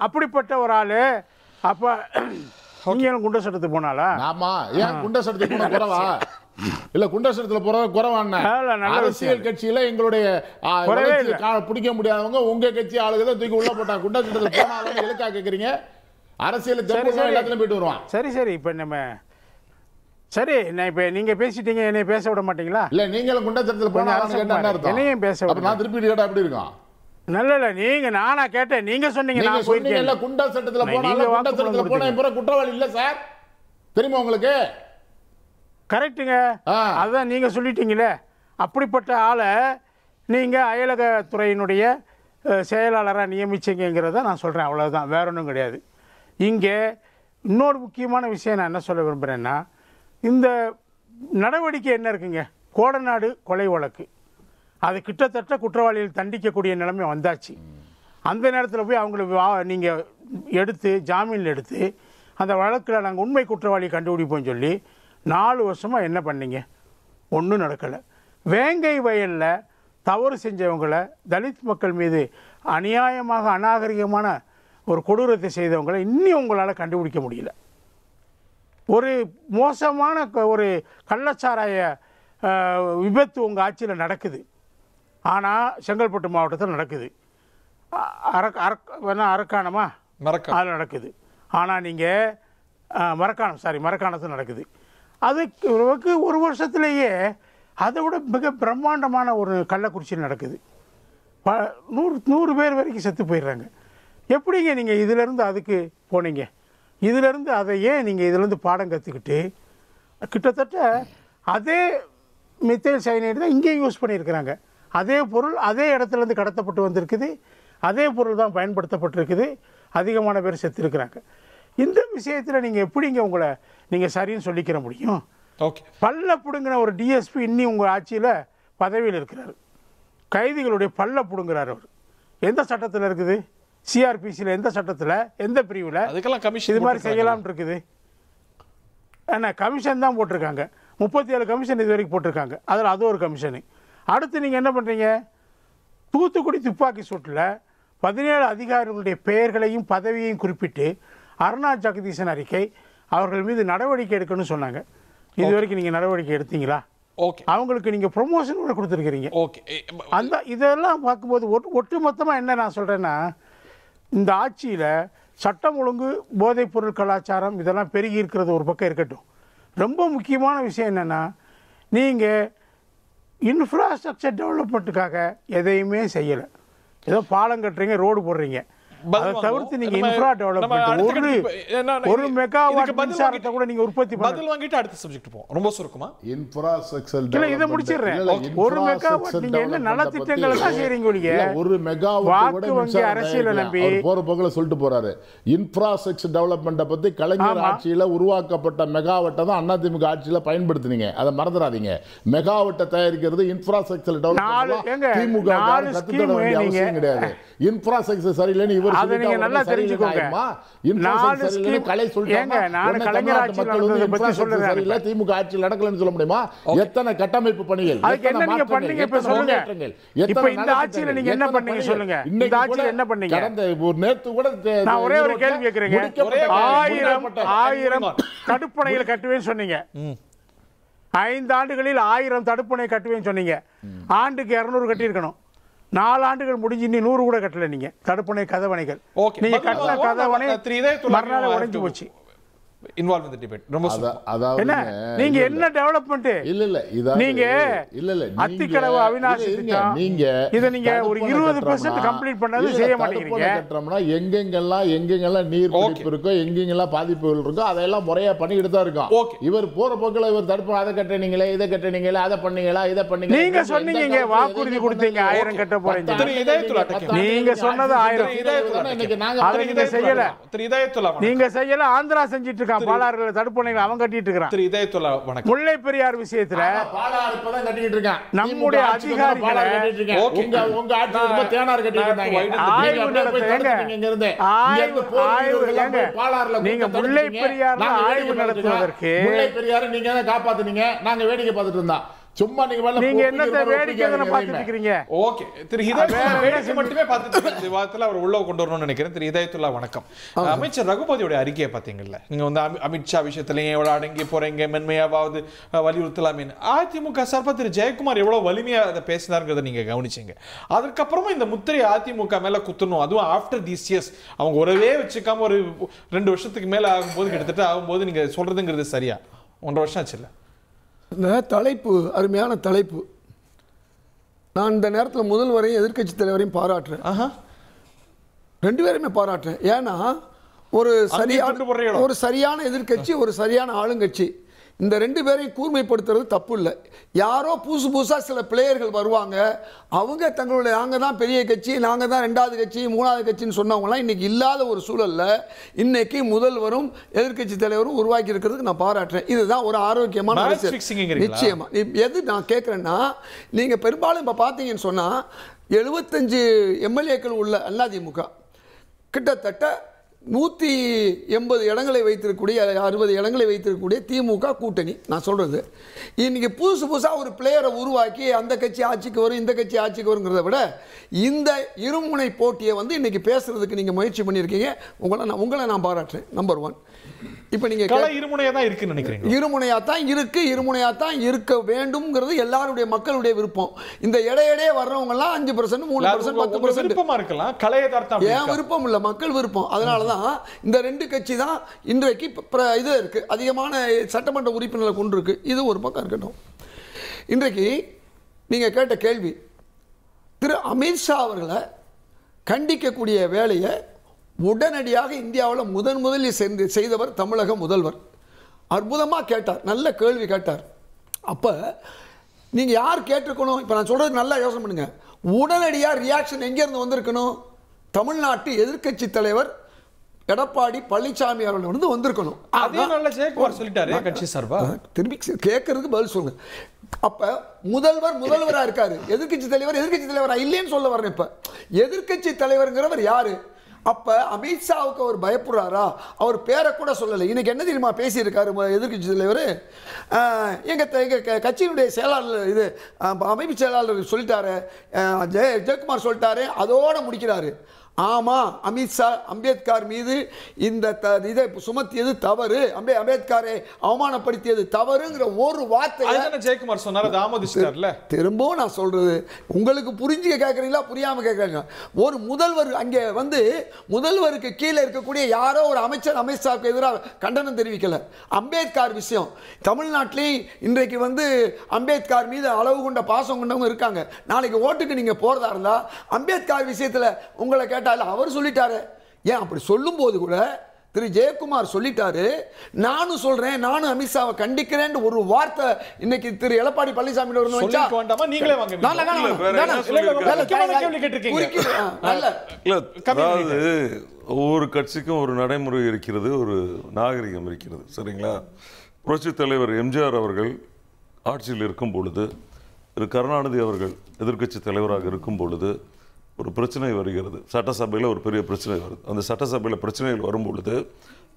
Speaker 4: அப்படிப்பட்ட ஒரு ஆளு. அப்ப நீங்களும் குண்ட சட்டத்துக்கு போனாலா?
Speaker 3: ஆமா. ஏன் குண்ட சட்டத்துக்கு போன குறவா? இல்ல குண்ட சட்டத்துல போற குறவான அரசியல் கட்சியில எங்களுடைய பிடிக்க முடியாதவங்க உங்க கட்சி ஆளுகளை தூக்கி உள்ள போட்டாங்க. குண்ட சட்டத்துல போனாலும் எதுக்கா கேக்குறீங்க? அரசியல் எல்லாத்துலயும் போயிட்டு வருவான்.
Speaker 4: சரி சரி. இப்ப நம்ம சரி, நான் இப்ப நீங்க பேசிட்டீங்க, என்னைய பேச விட மாட்டீங்களா?
Speaker 3: இல்ல நீங்களும் குண்ட சட்டத்துல போனா என்னையும்
Speaker 4: பேச விட.
Speaker 3: நான் திருப்பி கேட்டா எப்படி இருக்கும்?
Speaker 4: நல்ல இல்ல, நீங்க நானா கேட்டேன், நீங்க சொன்னீங்க. நான்
Speaker 3: சொன்னீங்கல்ல குண்ட சட்டத்துல போனாலும் குண்ட சட்டத்துல போனா பிறகு குற்றவாளி இல்ல சார், தெரியுமா உங்களுக்கு?
Speaker 4: கரெக்டுங்க. அதான் நீங்க சொல்லிட்டீங்களே. அப்படிப்பட்ட ஆளை நீங்க அயலகத்துறையினுடைய செயலாளராக நியமிச்சிங்கிறத நான் சொல்றேன். அவ்வளவுதான், வேற ஒன்றும் கிடையாது. இங்கே இன்னொரு முக்கியமான விஷயம் நான் என்ன சொல்ல விரும்புகிறேன்னா, இந்த நடவடிக்கை என்ன இருக்குங்க, கோடநாடு கொலை வழக்கு அது கிட்டத்தட்ட குற்றவாளிகள் தண்டிக்கக்கூடிய நிலைமை வந்தாச்சு. அந்த நேரத்தில் போய் அவங்கள நீங்கள் எடுத்து ஜாமீனில் எடுத்து அந்த வழக்கில் நாங்கள் உண்மை குற்றவாளி கண்டுபிடிப்போம்னு சொல்லி 4 வருஷமாக என்ன பண்ணீங்க? ஒன்றும் நடக்கலை. வேங்கை வயலில் தவறு செஞ்சவங்களை, தலித் மக்கள் மீது அநியாயமாக அநாகரிகமான ஒரு கொடூரத்தை செய்தவங்களை இன்னும் உங்களால் கண்டுபிடிக்க முடியல. ஒரு மோசமான ஒரு கள்ளச்சாராய விபத்து உங்கள் ஆட்சியில் நடக்குது. ஆனால் செங்கல்பட்டு மாவட்டத்தில் நடக்குது. அரக்காணமா அதில் நடக்குது. ஆனால் நீங்கள் மரக்காணத்தில் நடக்குது. அதுக்கு ஒரு வருஷத்துலேயே அதை விட மிக பிரம்மாண்டமான ஒரு கள்ளக்குறிச்சியில் நடக்குது. 100 பேர் வரைக்கும் செத்து போயிடுறாங்க. எப்படிங்க நீங்கள் இதிலேருந்து அதுக்கு போனீங்க? இதிலேருந்து அதை ஏன் நீங்கள் இதிலேருந்து பாடம் கற்றுக்கிட்டு கிட்டத்தட்ட அதே மித்தைல் சைனைடு தான் இங்கேயும் யூஸ் பண்ணியிருக்கிறாங்க. அதே பொருள் அதே இடத்துலேருந்து கடத்தப்பட்டு வந்திருக்குது. அதே பொருள் தான் பயன்படுத்தப்பட்டிருக்குது. அதிகமான பேர் செத்துருக்கிறாங்க. இந்த விஷயத்தில் நீங்கள் எப்படிங்க உங்களை நீங்கள் சரின்னு சொல்லிக்கிற முடியும்?
Speaker 1: ஓகே,
Speaker 4: பல்ல பிடுங்கின ஒரு டிஎஸ்பி இன்னும் உங்கள் ஆட்சியில் பதவியில் இருக்கிறார். கைதிகளுடைய பல்ல பிடுங்குறார். அவர் எந்த சட்டத்தில் இருக்குது? சிஆர்பிசியில் எந்த சட்டத்தில், எந்த பிரிவில்
Speaker 1: அதுக்கெல்லாம் கமிஷன்
Speaker 4: இது மாதிரி செய்யலாம்னு இருக்குது? என்ன கமிஷன் தான் போட்டிருக்காங்க. 37 கமிஷன் இது வரைக்கும் போட்டிருக்காங்க. அதில் அது ஒரு கமிஷனு. அடுத்து நீங்கள் என்ன பண்ணுறீங்க? தூத்துக்குடி துப்பாக்கி சூட்டில் 17 அதிகாரிகளுடைய பெயர்களையும் பதவியையும் குறிப்பிட்டு அருணா ஜெகதீசன் அறிக்கை அவர்கள் மீது நடவடிக்கை எடுக்கணும்னு சொன்னாங்க. இது வரைக்கும் நீங்கள் நடவடிக்கை எடுத்தீங்களா?
Speaker 1: ஓகே,
Speaker 4: அவங்களுக்கு நீங்கள் ப்ரொமோஷன் கூட கொடுத்துருக்கிறீங்க.
Speaker 1: ஓகே,
Speaker 4: அந்த இதெல்லாம் பார்க்கும்போது ஒட்டுமொத்தமாக என்ன நான் சொல்கிறேன்னா, இந்த ஆட்சியில் சட்டம் ஒழுங்கு, போதைப்பொருள் கலாச்சாரம் இதெல்லாம் பெருகி இருக்கிறது ஒரு பக்கம் இருக்கட்டும். ரொம்ப முக்கியமான விஷயம் என்னென்னா, நீங்கள் இன்ஃப்ராஸ்ட்ரக்சர் டெவலப்மெண்ட்டுக்காக எதையுமே செய்யலை. ஏதோ பாலம் கட்டுறீங்க, ரோடு போடுறீங்க. அதை தவிர்த்து நீங்க இன்ஃப்ரா டெவலப்மென்ட் ஒரு மெகாவாட் மின்சாரத்தை கூட நீங்க உற்பத்தி பண்ண.
Speaker 1: பதில் வாங்கிட்டு அடுத்த சப்ஜெக்ட் போவோம். ரொம்ப சுருக்கமா
Speaker 3: இன்ஃப்ராஸ்ட்ரக்சர்
Speaker 4: இல்ல இத முடிச்சிடுறேன். ஒரு மெகாவாட் நீங்க என்ன நல திட்டங்களை தான் செய்றீங்க ஒழிய
Speaker 3: ஒரு மெகாவாட் கூட
Speaker 4: வங்கி அரசியலை நம்பி
Speaker 3: போற போகல சொல்லிட்டு போறாரு. இன்ஃப்ராஸ்ட்ரக்சர் டெவலப்மென்ட் பத்தி கலைஞர் ஆட்சியில உருவாக்கப்பட்ட மெகாவாட்டை தான் அதிமுக ஆட்சியில பயன்படுத்துனீங்க. அதை மறந்துடாதீங்க. மெகாவாட்டை தயாரிக்கிறது இன்ஃப்ராஸ்ட்ரக்சர் டெவலப்மென்ட் திமுக கத்துத்தர வேண்டிய அவசியம் கிடையாது. இன்ஃப்ராஸ்ட்ரக்சர் சரியில்லைன்னு இவர்
Speaker 4: அதை நீங்க நல்லா தெரிஞ்சுக்கோங்க. 4 ஸ்கீம்
Speaker 3: கலை சொல்றாங்க.
Speaker 4: நான் கலைஞர் ஆட்சியில் நடந்ததை பத்தி சொல்றேன்.
Speaker 3: சரியில்லை, திமுக ஆட்சியில் நடக்கலன்னு சொல்ல முடியுமா? எத்தனை கட்டமைப்பு பணிகள்,
Speaker 4: அதுக்கு என்ன நீங்க பண்ணீங்க இப்ப சொல்லுங்க. இப்ப இந்த ஆட்சியில நீங்க என்ன பண்ணீங்க சொல்லுங்க. இந்த ஆட்சியில என்ன பண்ணீங்க? கடந்த ஒரு நேத்து கூட நான் ஒரே ஒரு கேள்வி கேக்குறேங்க. 1000 தடுப்பணைகள் கட்டுவேன்னு சொன்னீங்க. 5 ஆண்டுகளில் 1000 தடுப்பணை கட்டுவேன்னு சொன்னீங்க. ஆண்டுக்கு 200 கட்டி இருக்கணும். 4 ஆண்டுகள் முடிஞ்சு இன்னும் 100 கூட கட்டல நீங்க தடுப்பணை கதவணைகள். நீங்க கட்டின கதவணை மறுநாள் உடைஞ்சு போச்சு.
Speaker 1: Involve in the debate. ரொம்ப
Speaker 4: என்ன நீங்க என்ன டெவலப்மென்ட்
Speaker 3: இல்ல
Speaker 4: நீங்க அத்திக்கடவு அவிநாசி திட்டம் இத நீங்க ஒரு 20% கம்ப்ளீட் பண்ணது செய்ய மாட்டீங்க.
Speaker 3: கட்டறோம்னா எங்கெங்கெல்லாம் நீர் பிடிப்பு இருக்கோ எங்கெங்கெல்லாம் பாதிப்புகள் இருக்கோ அதெல்லாம் முறையா பண்ணிட்டு தான் இருக்கோம். இவர் போற போக்குல இவர் தடுப்பு அதை கட்டறீங்களே இத கட்டறீங்களே அதை பண்ணீங்களா இத பண்ணீங்க.
Speaker 4: நீங்க சொன்னீங்க வாக்குறுதி கொடுத்தீங்க 1000 கட்ட போறீங்க. நீங்க சொன்னது 1000
Speaker 3: இன்னைக்கு நாங்க
Speaker 4: அதை நீங்க செய்யல.
Speaker 1: திரு இதயத்துல்லா
Speaker 4: நீங்க செய்யல. ஆந்திரா செஞ்சிட்டு பாலாறுல தடுப்பணைகள் அவன் கட்டிட்டு இருக்கான்.
Speaker 1: திரு இதயத்துல்லா வணக்கம்.
Speaker 4: முல்லை பெரியார் விஷயத்துல
Speaker 3: பாலாறு இப்பதான் கட்டிட்டு இருக்கான்.
Speaker 4: நம்முடைய அதிகாரிகளை
Speaker 3: உங்க ஆட்சி ரொம்ப தேனார் கட்டிட்டு இருந்தாங்க.
Speaker 4: ஆய்வு நடத்துங்க. நீங்க முல்லை பெரியார்ல ஆய்வு நடத்துவதற்கு
Speaker 3: முல்லை பெரியார் நீங்க தான் காப்பாத்துனீங்க. நாங்க வேடிக்கை பார்த்துட்டு இருந்தோம். சும்மா
Speaker 4: நீங்க என்னத்தை வேடிக்கை பார்த்துட்டு இருக்கீங்க?
Speaker 1: ஓகே திரு இதயத்துல்லா மட்டுமே பார்த்துட்டு விவாதத்துல அவர் உள்ள கொண்டு வரணும்னு நினைக்கிறேன். திரு இதயத்துல்லா வணக்கம். அமைச்சர் ரகுபதியோட அறிக்கையை பாத்தீங்கல்ல, நீங்க வந்து அமித்ஷா விஷயத்திலேயே எவ்வளவு அடங்கி போறீங்க, மென்மையாவது வலியுறுத்தலாமே. அதிமுக சார்பா திரு ஜெயக்குமார் எவ்வளவு வலிமையா அதை பேசினாருங்கிறத நீங்க கவனிச்சீங்க. அதுக்கப்புறமா இந்த முத்திரை அதிமுக மேல குத்தணும், அதுவும் ஆஃப்டர் தீஸ் இயர்ஸ் அவங்க உறவே வச்சுக்காம ஒரு 2 வருஷத்துக்கு மேல ஆகும்போது கிட்டத்தட்ட ஆகும்போது நீங்க சொல்றதுங்கிறது சரியா? 1.5 வருஷம் ஆச்சு இல்ல?
Speaker 5: இந்த தலைப்பு அருமையான தலைப்பு. நான் இந்த நேரத்தில் முதல்வரையும் எதிர்க்கட்சி தலைவரையும் பாராட்டுறேன். 2 பேருமே பாராட்டுறேன். ஏன்னா ஒரு சரியான எதிர்க்கட்சி ஒரு சரியான ஆளுங்கட்சி இந்த 2 பேரையும் கூர்மைப்படுத்துறது தப்பு இல்லை. யாரோ புதுசாக சில பிளேயர்கள் வருவாங்க, அவங்க தங்களுடைய நாங்கள் தான் பெரிய கட்சி, நாங்கள் தான் 2வது கட்சி 3வது கட்சின்னு சொன்னவங்களாம் இன்றைக்கி இல்லாத ஒரு சூழலில் இன்னைக்கு முதல்வரும் எதிர்க்கட்சி தலைவரும் உருவாக்கி இருக்கிறதுக்கு நான் பாராட்டுறேன். இதுதான் ஒரு ஆரோக்கியமான அரசியல். நிச்சயமா எது நான் கேட்குறேன்னா, நீங்கள் பெரும்பாலும் இப்போ பார்த்தீங்கன்னு சொன்னால் 75 எம்எல்ஏக்கள் உள்ள அதிமுக கிட்டத்தட்ட 180 இடங்களை வைத்திருக்கக்கூடிய 60 இடங்களை வைத்திருக்கக்கூடிய திமுக கூட்டணி. நான் சொல்கிறது இன்றைக்கி புதுசாக ஒரு பிளேயரை உருவாக்கி அந்த கட்சி ஆட்சிக்கு வரும் இந்த கட்சி ஆட்சிக்கு வருங்கிறத விட இந்த இருமுனை போட்டியை வந்து இன்றைக்கி பேசுகிறதுக்கு நீங்கள் முயற்சி பண்ணியிருக்கீங்க. உங்களை நான் பாராட்டுறேன். நம்பர் 1. இப்போ நீங்கள்
Speaker 1: இருமுனையாக தான் இருக்குன்னு நினைக்கிறீங்க?
Speaker 5: இருமுனையாக தான் இருக்க வேண்டும்ங்கிறது எல்லாருடைய மக்களுடைய விருப்பம். இந்த இடையிடையே வர்றவங்கலாம் 5%, 3%, 10%
Speaker 1: விருப்பமா இருக்கலாம். கலையதார்த்தம்
Speaker 5: ஏன் விருப்பம் இல்லை, மக்கள் விருப்பம். அதனால தான் இந்த 2 கட்சி தான் இன்றைக்கு இது இருக்குது, அதிகமான சட்டமன்ற உறுப்பினர்களை கொண்டு இருக்கு. இது ஒரு பக்கம் இருக்கட்டும். இன்றைக்கு நீங்கள் கேட்ட கேள்வி, திரு அமித்ஷா அவர்களை கண்டிக்கக்கூடிய வேலையை உடனடியாக இந்தியாவில் முதலில் செய்தவர் தமிழக முதல்வர். அற்புதமாக கேட்டார், நல்ல கேள்வி கேட்டார். அப்போ நீங்கள் யார் கேட்டிருக்கணும்? இப்போ நான் சொல்கிறது நல்லா யோசனை பண்ணுங்க. உடனடியாக ரியாக்ஷன் எங்கேருந்து வந்திருக்கணும்? தமிழ்நாட்டு எதிர்க்கட்சி தலைவர் எடப்பாடி பழனிசாமி அவர்கள் வந்து வந்திருக்கணும். திரும்பி கேட்கறதுக்கு பதில் சொல்லுங்க. அப்ப முதல்வராக இருக்காரு, எதிர்க்கட்சி தலைவரா இல்லைன்னு சொல்ல வரேன். இப்ப எதிர்க்கட்சி தலைவர்ங்கிறவர் யாரு? அப்ப அமித்ஷாவுக்கு அவர் பயப்படுறாரா? அவர் பேரை கூட சொல்லலை. இன்னைக்கு என்ன தெரியுமா பேசியிருக்காரு எதிர்க்கட்சி தலைவர்? எங்க கட்சியினுடைய செயலாளர் அமைப்பு செயலாளர் சொல்லிட்டாரு, ஜெயக்குமார் சொல்லிட்டாரு, அதோட முடிக்கிறாரு. ஆமா, அமித்ஷா அம்பேத்கர் மீது இந்த இதை சுமத்தியது தவறு, அம்பேத்கரை அவமானப்படுத்தியது தவறுங்கிற ஒரு வார்த்தை
Speaker 1: ஜெயக்குமார் சொன்னார்.
Speaker 5: திரும்பவும் நான் சொல்றது உங்களுக்கு புரிஞ்சுக்க கேட்கறீங்களா புரியாம கேட்கறீங்க? ஒரு முதல்வர் அங்கே வந்து முதல்வருக்கு கீழே இருக்கக்கூடிய யாரோ ஒரு அமைச்சர் அமித்ஷாவுக்கு எதிராக கண்டனம் தெரிவிக்கல. அம்பேத்கர் விஷயம் தமிழ்நாட்டிலேயும் இன்றைக்கு வந்து அம்பேத்கர் மீது அளவு கொண்ட பாசம் கொண்டவங்க இருக்காங்க. நாளைக்கு ஓட்டுக்கு நீங்க போறதா இருந்தா அம்பேத்கர் விஷயத்துல உங்களை கேட்டா அவர் சொல்லிட்டாரு. ஏன் அப்படி சொல்லும் போது கூட திரு ஜெயக்குமார் சொல்லிட்டாரு, நானும் சொல்றேன், நானும் அமித்ஷாவை கண்டிக்கிறேன் ஒரு வார்த்தை இன்னைக்கு திரு எடப்பாடி பழனிசாமி
Speaker 2: ஒவ்வொரு கட்சிக்கும் ஒரு நடைமுறை இருக்கிறது, ஒரு நாகரிகம் இருக்கிறது. சரிங்களா? புரட்சி தலைவர் எம்ஜிஆர் அவர்கள் ஆட்சியில் இருக்கும் பொழுது, திரு கருணாநிதி அவர்கள் எதிர்க்கட்சி தலைவராக இருக்கும் பொழுது ஒரு பிரச்சனை வருகிறது. சட்டசபையில் ஒரு பெரிய பிரச்சனை வருது. அந்த சட்டசபையில் பிரச்சனைகள் வரும்பொழுது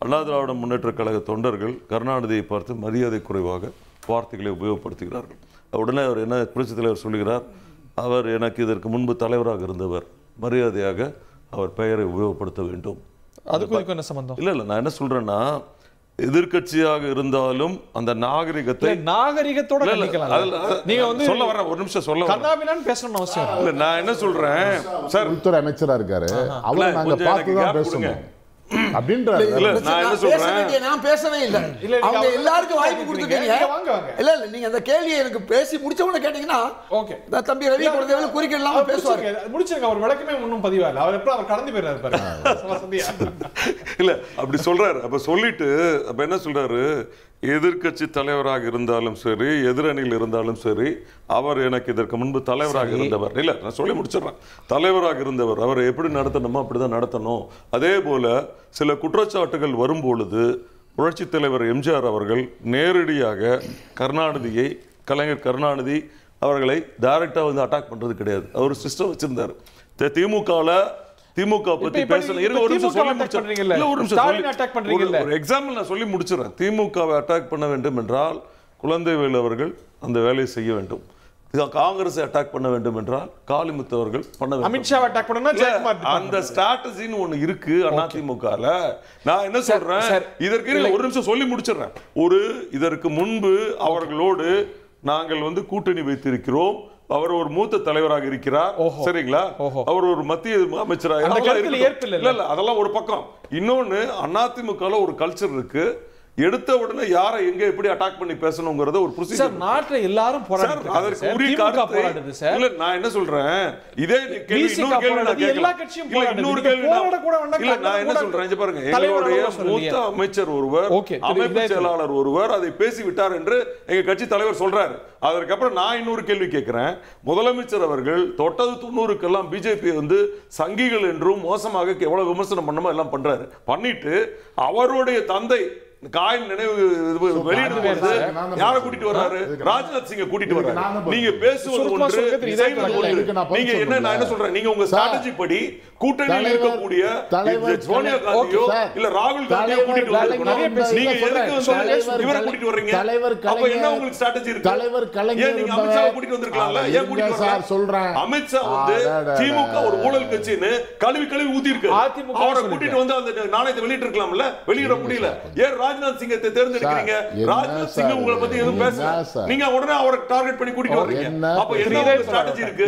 Speaker 2: அண்ணா திராவிட முன்னேற்ற கழக தொண்டர்கள் கருணாநிதியை பார்த்து மரியாதை குறைவாக வார்த்தைகளை உபயோகப்படுத்துகிறார்கள். உடனே அவர் என்ன புரட்சித் தலைவர் சொல்லுகிறார், அவர் எனக்கு இதற்கு முன்பு தலைவராக இருந்தவர், மரியாதையாக அவர் பெயரை உபயோகப்படுத்த வேண்டும்.
Speaker 1: அதுக்கு என்ன சம்பந்தம்?
Speaker 2: இல்லை, நான் என்ன சொல்கிறேன்னா, எதிர்க்கட்சியாக இருந்தாலும் அந்த நாகரிகத்தை
Speaker 1: நாகரிகத்தோட நீங்க வந்து
Speaker 2: சொல்ல வர ஒரு நிமிஷம் சொல்ல
Speaker 1: கண்ணாபின்னு பேசணும் அவசியம்
Speaker 2: இல்ல. நான் என்ன சொல்றேன் சார்,
Speaker 3: உள்துறை அமைச்சரா இருக்காரு, அவரை நாங்க பார்த்து தான் பேசணும் அப்படின்றாரு.
Speaker 2: நான் என்ன சொல்றேன்,
Speaker 5: நான் பேசவே இல்லை. அவங்க எல்லாருக்கும் வாய்ப்பு கொடுத்துருக்கீங்க. இல்ல இல்ல, நீங்க அந்த கேள்வியை எனக்கு பேசி முடிச்ச உடனே கேட்டீங்கன்னா
Speaker 1: ஓகே,
Speaker 5: தம்பி ரவி குழந்தைகள் குறுக்கிட இல்லாம பேசுவாரு.
Speaker 1: முடிச்சிருங்க. அவர் விளக்கமே ஒன்றும் பதிவாக அவர் எப்ப அவர் கடந்து போயிடுறாரு பாருங்க.
Speaker 2: இல்ல அப்படி சொல்றாரு. அப்ப சொல்லிட்டு அப்ப என்ன சொல்றாரு, எதிர்க்கட்சி தலைவராக இருந்தாலும் சரி, எதிரணியில் இருந்தாலும் சரி, அவர் எனக்கு இதற்கு முன்பு தலைவராக இருந்தவர். இல்ல நான் சொல்லி முடிச்சிடறேன். தலைவராக இருந்தவர், அவரை எப்படி நடத்தணுமோ அப்படிதான் நடத்தணும். அதே போல சில குற்றச்சாட்டுகள் வரும்பொழுது புரட்சி தலைவர் எம்ஜிஆர் அவர்கள் நேரடியாக கருணாநிதியை, கலைஞர் கருணாநிதி அவர்களை டைரக்டா வந்து அட்டாக் பண்றது கிடையாது. அவர் சிஸ்டம் வச்சிருந்தாரு. திமுக பத்தி பேசல. ஒரு நிமிஷம் சொல்லி முடிச்சிடுறீங்கல்ல, இல்ல ஒரு நிமிஷம் அட்டாக் பண்றீங்கல்ல, ஒரு எக்ஸாம்பிள் நான் சொல்லி முடிச்சிடுறேன். திமுகவை அட்டாக் பண்ண வேண்டும் என்றால் குழந்தைவேல் அவர்கள் அந்த வேலையை செய்ய வேண்டும். காங்கிரஸை அட்டாக் பண்ண வேண்டும் என்றால் காளிமுத்து அவர்கள் பண்ண வேண்டும்.
Speaker 1: அமித்ஷாவை அட்டாக் பண்ணனும்.
Speaker 2: அந்த ஸ்ட்ராட்டஜின்னு ஒன்னு இருக்கு அதிமுகல. நான் என்ன சொல்றேன், இதற்கு ஒரு நிமிஷம் சொல்லி முடிச்சிடுறேன். இதற்கு முன்பு அவர்களோடு நாங்கள் வந்து கூட்டணி வைத்திருக்கிறோம். அவர் ஒரு மூத்த தலைவராக இருக்கிறார், சரிங்களா? அவர் ஒரு மத்திய அமைச்சராக, அதெல்லாம் ஒரு பக்கம். இன்னொன்னு, அதிமுகல ஒரு கல்ச்சர் இருக்கு. எடுத்த உடனே யாரை எங்க எப்படி அட்டாக் பண்ணி பேசணும்ங்கறத ஒரு ப்ரொசீஜர்.
Speaker 1: நாட்டுல எல்லாரும் போராடுறாங்க.
Speaker 2: அதற்கு உரிய காரணம் இல்ல. நான் என்ன சொல்றேன், இதே கேள்வி இன்னொரு கேள்வி நான் கேட்கலாம்.
Speaker 1: எல்லா கட்சியும்
Speaker 2: இன்னொரு கேள்வி இல்ல, நான் என்ன சொல்றேன், இங்க பாருங்க, எங்களுடைய மூத்த அமைச்சர் ஒருவர், அமைப்பு செயலாளர் ஒருவர் அதை பேசி விட்டார் என்று எங்க கட்சி தலைவர் சொல்றாரு. அதற்கு அப்புறம் நான் இன்னொரு கேள்வி கேட்கிறேன். முதலமைச்சர் அவர்கள் தொட்டது 90க்கெல்லாம் பிஜேபி வந்து சங்கிகள் என்றும் மோசமாக எவ்வளவு விமர்சனம் பண்ணமோ எல்லாம் பண்றாரு. பண்ணிட்டு அவருடைய தந்தை காயின் நினைவு வெளியிடும்போது யாரை கூட்டிட்டு வர்றாரு? ராஜ்நாத் சிங்கை கூட்டிட்டு வர்றாரு. நீங்க பேசுவது ஒன்று, நீங்க என்ன, நான் என்ன சொல்றேன், நீங்க உங்க ஸ்ட்ராட்டஜி படி கூட்டணியில் இருக்கக்கூடிய சோனியா காந்தியோ இல்ல ராகுல் காந்தியோ கூட்டிட்டு வரீங்க. நீங்க எதுக்கு இவரை கூட்டிட்டு வர்றீங்க? அப்ப என்ன உங்களுக்கு ஸ்ட்ராட்டஜி இருக்கு? ஏன் நீங்க அமித்ஷாவை கூட்டிட்டு வந்திருக்கலாம்ல? ஏன் கூட்டிட்டு வரல? சொல்றேன், அமித்ஷா வந்து திமுக ஒரு ஊழல் கட்சின்னு கழுவி ஊத்தி இருக்கு. அவரை கூட்டிட்டு வந்து அந்த நாணயத்தை வெளியிட்டு இருக்கலாம்ல, வெளியிட முடியல. ஏன் ராஜ்நாத் சிங்கத்தை தேர்ந்தெடுக்கிறீங்க? ராஜ்நாத் சிங் உங்களை பத்தி எதுவும் பேசல, நீங்க உடனே அவரை டார்கெட் பண்ணி கூட்டிட்டு வர்றீங்க. அப்ப என்ன ஸ்ட்ராட்டஜி இருக்கு?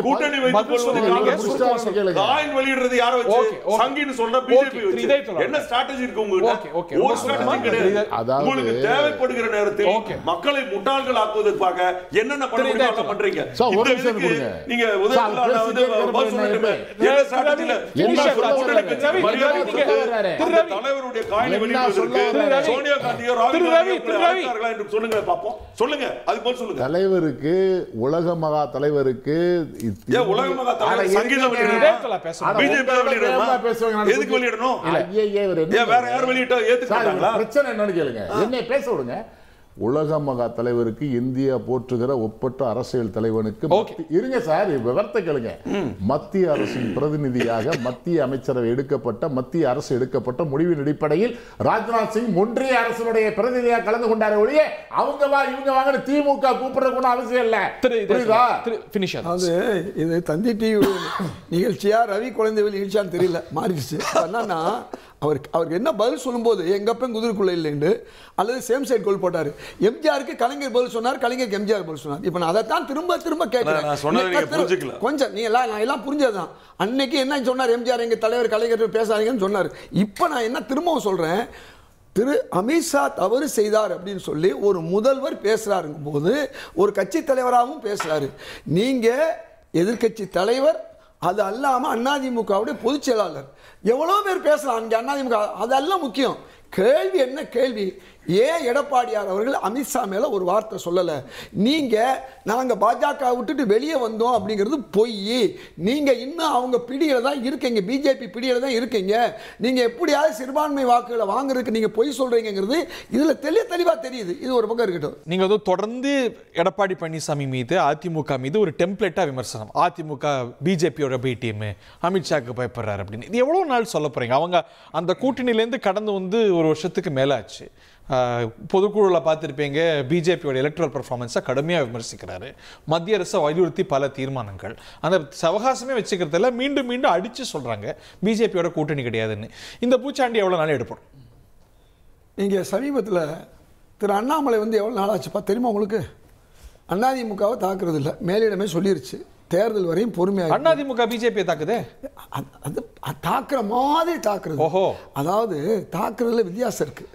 Speaker 2: கூட்டணி வைத்துக் கொள்வது காயின் வெளியிடுறது யாரை வச்சு? சங்கின்னு சொல்ற பிஜேபி வச்சு. என்ன ஸ்ட்ராட்டஜி இருக்கு உங்களுக்கு? ஒரு ஸ்ட்ராட்டஜி கிடையாது. உங்களுக்கு தேவைப்படுகிற நேரத்தில் மக்களை முட்டாள்கள் ஆக்குவதற்காக என்னென்ன பண்ண முடியுமோ பண்றீங்க. நீங்க தலைவருடைய காயினை வெளியிடுவதற்கு சோனியா காந்தியோ ராகுல் காந்தியோ என்று சொல்லுங்க பாப்போம். சொல்லுங்க, அதுக்கு பதில் சொல்லுங்க.
Speaker 3: தலைவருக்கு, உலக மகா தலைவருக்கு,
Speaker 2: உலக மகா தலைவர் சங்கீதம் பிஜேபி வெளியிடணுமா? எதுக்கு வெளியிடணும்? வேற யார் வெளியிட்டா ஏத்துக்காங்களா?
Speaker 3: பிரச்சனை என்னன்னு கேளுங்க, என்ன பேச விடுங்க. உலக மகா தலைவருக்கு, இந்தியா போற்றுகிற ஒப்பற்ற அரசியல் தலைவனுக்கு, இருங்க சார், விவரத்தை கேளுங்க, மத்திய அரசின் பிரதிநிதியாக மத்திய அமைச்சரவை எடுக்கப்பட்ட, மத்திய அரசு எடுக்கப்பட்ட முடிவின் அடிப்படையில் ராஜ்நாத் சிங் ஒன்றிய அரசுடைய பிரதிநிதியாக கலந்து கொண்டாரு ஒழிய அவங்க வா இவங்க வாங்க திமுக கூப்பிடுறதுக்கு அவசியம் இல்ல.
Speaker 5: அது இது தந்தி டிவி நிகழ்ச்சியா ரவி குழந்தைகள் நிகழ்ச்சியான்னு தெரியல, மாறிடுச்சு. என்னன்னா அவருக்கு என்ன பதில் சொல்லும்போது எங்க அப்பன் குதிரைக்குள்ள இல்லைன்னு அல்லது சேம் சைட் கோல் போட்டாரு. எம்ஜிஆருக்கு கலைஞர் பதில் சொன்னார், கலைஞருக்கு எம்ஜிஆர் பதில் சொன்னார். இப்போ நான் அதைத்தான் திரும்ப கேட்கிறேன். கொஞ்சம் நீ நான் எல்லாம் புரிஞ்சதுதான். அன்னைக்கு என்ன சொன்னார் எம்ஜிஆர், எங்க தலைவர் கலைஞர் பேசாதீங்கன்னு சொன்னார். இப்போ நான் என்ன திரும்பவும் சொல்றேன், திரு அமித்ஷா தவறு செய்தார் அப்படின்னு சொல்லி ஒரு முதல்வர் பேசுறாருங்கும் போது ஒரு கட்சி தலைவராகவும் பேசுறாரு. நீங்க எதிர்கட்சி தலைவர், அது அல்லாம அதிமுகவுடைய பொதுச் செயலாளர், எவ்வளவு பேர் பேசலாம் இங்க அதிமுக, அதெல்லாம் முக்கியம். கேள்வி என்ன கேள்வி, ஏன் எடப்பாடியார் அவர்கள் அமித்ஷா மேல ஒரு வார்த்தை சொல்லல? நீங்க நாங்க பாஜக விட்டுட்டு வெளியே வந்தோம் அப்படிங்கிறது பொய். நீங்க இன்னும் அவங்க பிடியில தான் இருக்கீங்க, பிஜேபி பிடியில தான் இருக்கீங்க. நீங்க எப்படியாவது சிறுபான்மை வாக்குகளை வாங்குறதுக்கு நீங்க பொய் சொல்றீங்கிறது இதுல தெளிவா தெரியுது. இது ஒரு பக்கம் இருக்கட்டும்.
Speaker 1: நீங்க வந்து தொடர்ந்து எடப்பாடி பழனிசாமி மீது, அதிமுக மீது ஒரு டெம்ப்ளேட்டா விமர்சனம், அதிமுக பிஜேபியோட பி டீம், அமித்ஷாக்கு பயப்படுறாரு அப்படின்னு. இது எவ்வளவு நாள் சொல்ல போறீங்க? அவங்க அந்த கூட்டணியிலேருந்து கடந்து வந்து ஒரு வருஷத்துக்கு மேல ஆச்சு. பொதுக்குழுவில் பார்த்துருப்பீங்க, பிஜேபியோட எலக்ட்ரல் பர்ஃபார்மன்ஸை கடுமையாக விமர்சிக்கிறாரு. மத்திய அரசை வலியுறுத்தி பல தீர்மானங்கள், அந்த அவகாசமே வச்சுக்கிறதுல மீண்டும் மீண்டும் அடித்து சொல்கிறாங்க பிஜேபியோட கூட்டணி கிடையாதுன்னு. இந்த பூச்சாண்டி எவ்வளோ நாள் எடுப்போம்?
Speaker 5: நீங்கள் சமீபத்தில் திரு அண்ணாமலை வந்து எவ்வளோ நாளாச்சுப்பா தெரியுமா உங்களுக்கு? அதிமுகவை தாக்குறது இல்லை, மேலிடமே சொல்லிருச்சு. தேர்தல் வரையும் பொறுமையாக.
Speaker 1: அதிமுக பிஜேபியை தாக்குதே,
Speaker 5: அது தாக்குற மாதிரி தாக்குறது.
Speaker 1: ஓஹோ,
Speaker 5: அதாவது தாக்குறதுல வித்தியாசம் இருக்குது.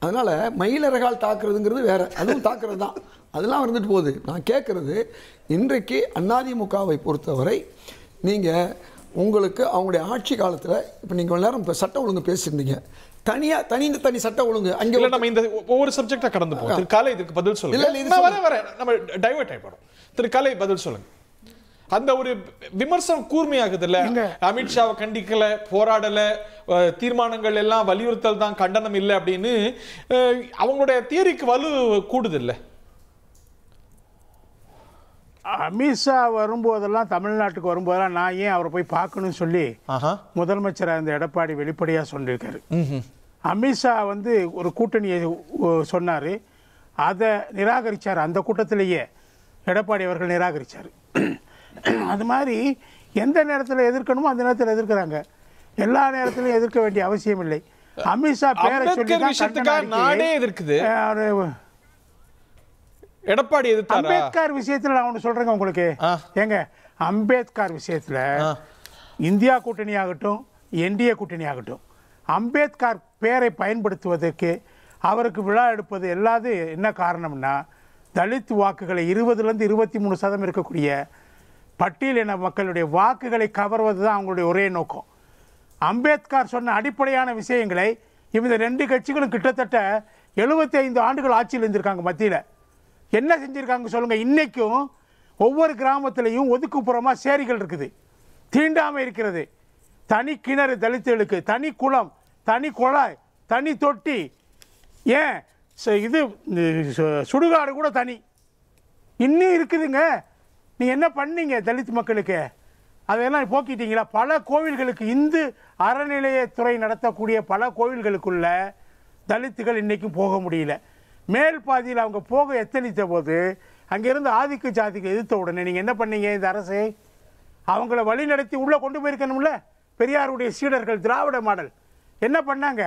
Speaker 5: அதனால் மயிலரகால் தாக்குறதுங்கிறது வேற, அதுவும் தாக்குறது தான். அதெல்லாம் இருந்துட்டு போகுது. நான் கேட்குறது, இன்றைக்கு அதிமுகவை பொறுத்தவரை நீங்கள் உங்களுக்கு அவங்களுடைய ஆட்சி காலத்தில் இப்போ நீங்கள் நேரம் இப்போ சட்ட ஒழுங்கு பேசியிருந்தீங்க, தனி சட்ட ஒழுங்கு அங்கே
Speaker 1: நம்ம இந்த ஒவ்வொரு சப்ஜெக்டா கடந்து போவோம். திரு காலை இதுக்கு பதில் சொல்லுங்க. நம்ம டைவர்ட் ஆயிடும். திரு காலை பதில் சொல்லுங்க. அந்த ஒரு விமர்சனம் கூர்மையாகுது இல்ல, அமித்ஷாவை கண்டிக்கல, போராடல, தீர்மானங்கள் எல்லாம் வலியுறுத்தல் தான், கண்டனம் இல்லை அப்படின்னு அவங்களுடைய தியரிக்கு வலு கூடுது இல்ல.
Speaker 4: அமித்ஷா வரும்போதெல்லாம், தமிழ்நாட்டுக்கு வரும்போதெல்லாம் நான் ஏன் அவரை போய் பார்க்கணும்னு சொல்லி முதலமைச்சராக இருந்த எடப்பாடி வெளிப்படையாக சொல்லியிருக்காரு. அமித்ஷா வந்து ஒரு கூட்டணியை சொன்னார், அதை நிராகரித்தார். அந்த கூட்டத்திலேயே எடப்பாடி அவர்கள் நிராகரித்தார். அது மாதிரி எந்த நேரத்தில் எதிர்க்கணுமோ அந்த நேரத்தில் எதிர்க்கிறாங்க. எல்லா நேரத்திலும் எதிர்க்க வேண்டிய அவசியம் இல்லை. அமித்ஷா பேரை சொல்லி
Speaker 1: நாடே எதிர்க்குது, எடப்பாடி எதிர்த்தாரா?
Speaker 4: அம்பேத்கர் விஷயத்துல நான் ஒன்று சொல்றேங்க உங்களுக்கு. ஏங்க, அம்பேத்கர் விஷயத்துல இந்தியா கூட்டணி ஆகட்டும், என்டிஏ கூட்டணி ஆகட்டும், அம்பேத்கர் பேரை பயன்படுத்துவதற்கு அவருக்கு விழா எடுப்பது எல்லாத்தையும் என்ன காரணம்னா, தலித் வாக்குகளை 20% 23% இருக்கக்கூடிய பட்டியலின மக்களுடைய வாக்குகளை கவர்வது தான் அவங்களுடைய ஒரே நோக்கம். அம்பேத்கர் சொன்ன அடிப்படையான விஷயங்களை இந்த 2 கட்சிகளும் கிட்டத்தட்ட 75 ஆண்டுகள் ஆட்சியில் இருந்திருக்காங்க. மத்தியில் என்ன செஞ்சிருக்காங்க சொல்லுங்க? இன்னைக்கும் ஒவ்வொரு கிராமத்திலையும் ஒதுக்குப்புறமாக சேரிகள் இருக்குது, தீண்டாமை இருக்கிறது, தனி கிணறு தலித்துகளுக்கு, தனி குளம், தனி குழாய், தனி தொட்டி, ஏன் இது சுடுகாடு கூட தனி இன்னும் இருக்குதுங்க. நீ என்ன பண்ணீங்க தலித் மக்களுக்கு? அதையெல்லாம் போக்கிட்டீங்களா? பல கோவில்களுக்கு, இந்து அறநிலையத்துறை நடத்தக்கூடிய பல கோவில்களுக்குள்ள தலித்துகள் இன்னைக்கும் போக முடியல. மேல் பாதியில் அவங்க போக எத்தனித்த போது அங்கிருந்து ஆதிக்க ஜாதிக்கு எதிர்த்த உடனே நீங்கள் என்ன பண்ணீங்க? இந்த அரசை அவங்கள வழி நடத்தி உள்ளே கொண்டு போயிருக்கணும்ல. பெரியாருடைய சீடர்கள் திராவிட மாடல் என்ன பண்ணாங்க?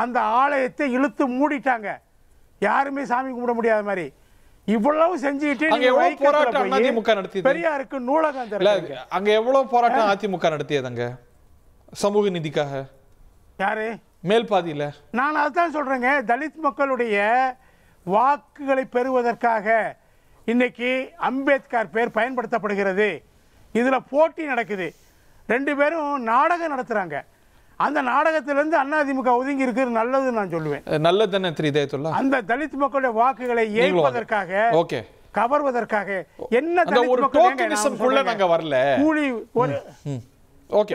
Speaker 4: அந்த ஆலயத்தை இழுத்து மூடிட்டாங்க, யாருமே சாமி கும்பிட முடியாத மாதிரி. இவ்வளவு செஞ்சுட்டு பெரியாருக்கு நூலகம்
Speaker 1: அங்க எவ்வளவு போராட்டம் அதிமுக நடத்தியதுங்க சமூக நீதிக்காக.
Speaker 4: யாரு?
Speaker 1: மேல் பாதியில.
Speaker 4: நான் அதான் சொல்றேங்க, தலித் மக்களுடைய வாக்குகளை பெறுவதற்காக இன்னைக்கு அம்பேத்கர் பேர் பயன்படுத்தப்படுகிறது. இதுல போட்டி நடக்குது. 2 பேரும் நாடகம் நடத்துறாங்க. அந்த நாடகத்திலிருந்து அதிமுக ஒதுங்கி இருக்கிறது நல்லது நான் சொல்லுவேன்.
Speaker 1: நல்லதுன்னு தெரியுதே. அந்த
Speaker 4: தலித் மக்களுடைய வாக்குகளை ஏற்பதற்காக, கவர்வதற்காக என்ன
Speaker 1: ஒரு டோக்கனிசம்க்குள்ள நாங்க வரல.
Speaker 4: கூலி ஒரு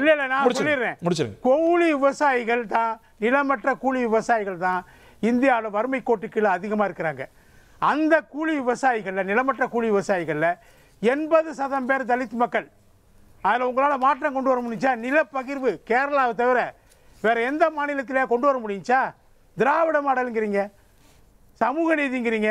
Speaker 4: இல்ல இல்ல நான் சொல்லிடுறேன். கூலி விவசாயிகள் தான், நிலமற்ற கூலி விவசாயிகள் தான் இந்தியாவில் வறுமை கோட்டுக்கு அதிகமாக இருக்கிறாங்க. அந்த கூலி விவசாயிகள்ல, நிலமற்ற கூலி விவசாயிகள்ல 80% பேர் தலித் மக்கள். அதில் உங்களால் மாற்றம் கொண்டு வர முடிஞ்சா? நிலப்பகிர்வு கேரளாவை தவிர வேற எந்த மாநிலத்திலே கொண்டு வர முடிஞ்சா? திராவிட மாடலுங்கிறீங்க, சமூக நீதிங்கிறீங்க,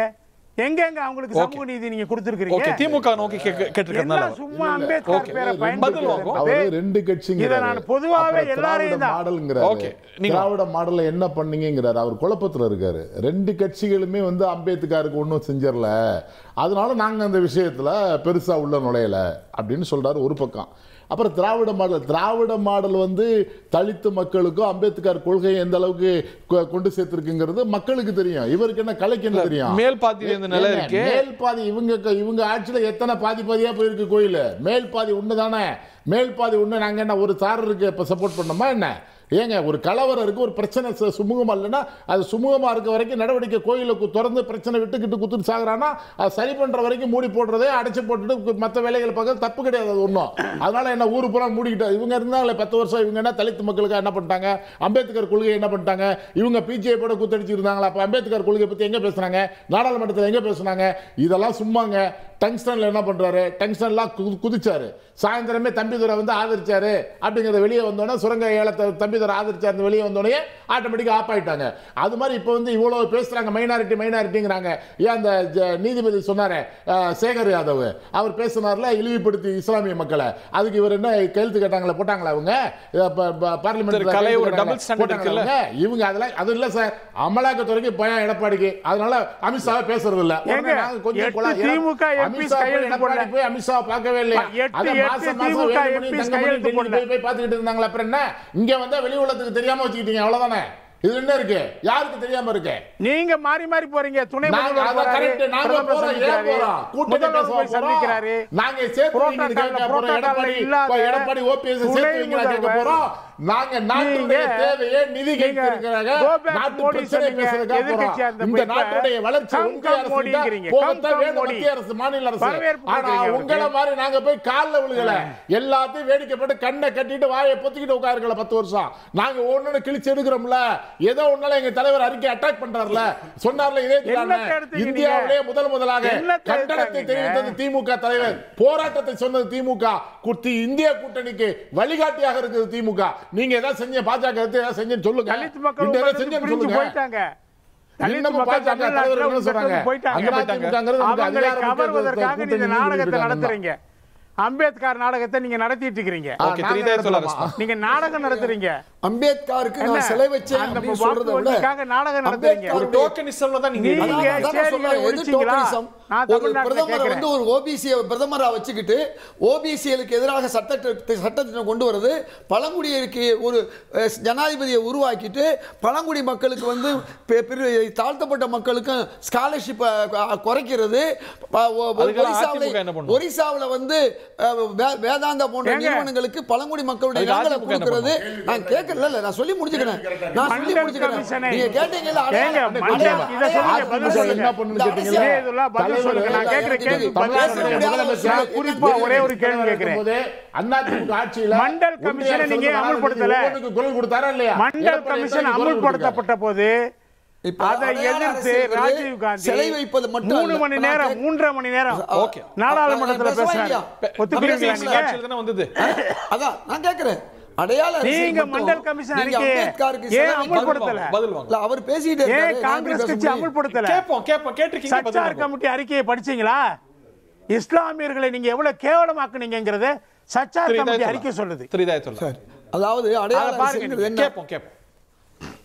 Speaker 4: எங்கெங்க அவங்களுக்கு சமூக நீதி நீங்க கொடுத்திருக்கீங்க?
Speaker 1: திமுக நோக்கி கேட்டிருக்கறனால
Speaker 4: சும்மா அம்பேத்கர் பேரை பயன்படுத்துறது
Speaker 3: 2 கட்சிங்க.
Speaker 4: இத நான் பொதுவாவே எல்லாரையும்
Speaker 3: மாடல்ங்கறாரு. திராவிட மாடல்ல என்ன பண்ணீங்கங்கறாரு. அவர் குழப்பத்துல இருக்காரு. 2 கட்சிகளுமே அம்பேத்கருக்கு ஒண்ணும் செஞ்சறல, அதனால நாங்க அந்த விஷயத்துல பெருசா உள்ள நுழையல அப்படின்னு சொல்றாரு ஒரு பக்கம். அப்புறம் திராவிட மாடல் தலித்து மக்களுக்கும் அம்பேத்கர் கொள்கையை எந்த அளவுக்கு கொண்டு சேர்த்திருக்குங்கிறது மக்களுக்கு தெரியும். இவருக்கு என்ன கலைக்கு என்ன தெரியும்?
Speaker 1: மேல் பாதி
Speaker 3: இவங்க ஆட்சியில எத்தனை பாதியா போயிருக்கு கோயில்? மேல் பாதி ஒண்ணுதானே. மேல் பாதி ஒண்ணு. நாங்க என்ன ஒரு சாரருக்கு இப்ப சப்போர்ட் பண்ணோமா என்ன? ஏங்க, ஒரு கலவரம் இருக்கு, ஒரு பிரச்சனை சுமூகமா இல்லைன்னா அது சுமூகமா இருக்க வரைக்கும் நடவடிக்கை, கோயிலை திறந்து பிரச்சனை விட்டுக்கிட்டு குத்துட்டு சாகுறான்னா அது சரி பண்ற வரைக்கும் மூடி போடுறதே, அடைச்சு போட்டுட்டு மற்ற வேலைகள் பார்க்க தப்பு கிடையாது. அது ஒன்றும். அதனால என்ன ஊரு பூரா மூடிக்கிட்டு இவங்க இருந்தாங்களே 10 வருஷம், இவங்க என்ன தலித்து மக்களுக்கு என்ன பண்ணிட்டாங்க? அம்பேத்கர் கொள்கையை என்ன பண்ணிட்டாங்க? இவங்க பிஜேபி போட குத்தடிச்சு இருந்தாங்களா? அப்ப அம்பேத்கர் கொள்கையை பத்தி எங்க பேசுனாங்க? நாடாளுமன்றத்தில் எங்க பேசுனாங்க? இதெல்லாம் சும்மாங்க. டங்ஸ்டன்ல என்ன பண்றாரு? டங்ஸ்டன்லாம் குதிச்சாரு. சாயந்தரமே தம்பிதுரை ஆதரிச்சாரு அப்படிங்கிறத வெளியே வந்தோன்னா சுரங்க ஏலத்தை தம்பிதர் ஆதரிச்சார் வெளியே வந்தோடனே ஆட்டோமேட்டிக்காக ஆஃப் ஆயிட்டாங்க. அது மாதிரி இப்போ வந்து இவ்வளவு பேசுறாங்க மைனாரிட்டிங்கிறாங்க. ஏன் அந்த நீதிபதி சொன்னாரு சேகர் யாதவ் அவர் பேசினார்ல இழிவுபடுத்தி இஸ்லாமிய மக்களை, அதுக்கு இவர் என்ன கையெழுத்து கேட்டாங்களா போட்டாங்களா அவங்க பார்லிமெண்ட்? இவங்க அதெல்லாம் அது இல்ல சார், அமலாக்கத்துறைக்கு பயம் எடப்பாடிக்கு, அதனால அமித்ஷாவை பேசுறது இல்ல. எடப்பாடி போய் அமித்ஷா பார்க்கவே இல்லையா? போய் பார்த்துக்கிட்டு இருந்தாங்களா? அப்புறம் என்ன இங்க வந்தா வெளி உலகத்துக்கு தெரியாம வச்சுக்கிட்டீங்க அவ்வளவுதானே. இது என்ன இருக்கு, யாருக்கு தெரியாம இருக்கு?
Speaker 4: நீங்க மாறி மாறி போறீங்க. துணை முதல்வர் போறாரு, நாங்க போறோம், ஏன் போறோம்? கூட்டணி போய் சந்திக்கிறாரு, நாங்க எடப்பாடி ஓபிஎஸ் சேர்த்து கேட்க போறோம். நாங்க நாட்டுடைய தேவையை நிதி கேட்கிறாங்க, நாட்டு பிரச்சனை பேசுறதுக்காக போறோம். இந்த நாட்டுடைய வளர்ச்சி ஒன்றிய அரசு போகத்தான் வேணும், மத்திய அரசு மாநில அரசு. ஆனா உங்களை மாதிரி நாங்க போய் கால்ல விழுகல, எல்லாத்தையும் வேடிக்கைப்பட்டு கண்ணை கட்டிட்டு வாயை பொத்திக்கிட்டு உட்காருக்கல 10 வருஷம். நாங்க ஒண்ணு கிழிச்சு எடுக்கிறோம்ல, ஏதோ ஒன்னால எங்க தலைவர் அறிக்கை அட்டாக் பண்றாருல, சொன்னார்ல இதே இந்தியாவிலே முதலாக கண்டனத்தை தெரிவித்தது திமுக தலைவர், போராட்டத்தை சொன்னது திமுக, இந்திய கூட்டணிக்கு வழிகாட்டியாக இருக்குது திமுக. நீங்க ஏதாவது செஞ்ச பாஜக ஏதாவது செஞ்சு சொல்லுங்க, தலித் மக்கள் செஞ்சு போயிட்டாங்க. நாடகத்தை நடத்துறீங்க, அம்பேத்கர் நாடகத்தை நீங்க நடத்திட்டு இருக்கீங்க. நீங்க நாடகம் நடத்துறீங்க,
Speaker 5: அம்பேத்கருக்கு நான் சிலை வச்சேன் அப்படி சொல்றத விட
Speaker 4: நாடகம் நடத்துறீங்க.
Speaker 1: ஒரு டோக்கனிசம்ல தான் நீங்க
Speaker 5: ஒரு பிரதமரை வந்து ஒரு ஓபிசி பிரதமரா வச்சுக்கிட்டு ஓபிசிகளுக்கு எதிராக சட்டத்தை கொண்டு வருது, பழங்குடியிற்கு ஒரு ஜனாதிபதியை உருவாக்கிட்டு பழங்குடி மக்களுக்கு வந்து தாழ்த்தப்பட்ட மக்களுக்கு ஸ்காலர்ஷிப் குறைக்கிறது, ஒரிசாவில் வந்து வேதாந்தா போன்ற நிறுவனங்களுக்கு பழங்குடி மக்களுடைய இடங்களை கொடுக்கிறது. நான் கேட்கல, நான் சொல்லி முடிச்சுக்கிறேன், நீங்க கேட்டீங்கல்ல
Speaker 4: குறிப்பா ஒரே ஒரு கேள்வி கேட்கிறேன். மண்டல் கமிஷனை நீங்க அமல்படுத்தல, மண்டல் கமிஷன் அமல்படுத்தப்பட்ட போது அதை எதிர்த்து ராஜீவ் காந்தி சிலை வைப்பது மட்டும் 3 மணி நேரம் 3.5 மணி நேரம் நாடாளுமன்றத்தில் பேசுறாங்க.
Speaker 5: அதான் நான் கேட்கிறேன்,
Speaker 4: நீங்க மண்டல் கமிஷன் அறிக்கையை அமல்படுத்தல,
Speaker 5: அவர் பேசிட்டே
Speaker 4: இருக்காரு, காங்கிரஸ் கட்சி அமல்படுத்தல. சச்சார் கமிட்டி அறிக்கையை படிச்சீங்களா? இஸ்லாமியர்களை நீங்க எவ்வளவு கேவலமாக்குனீங்கங்கறத சச்சார் கமிட்டி அறிக்கை சொல்லுது.
Speaker 5: அதாவது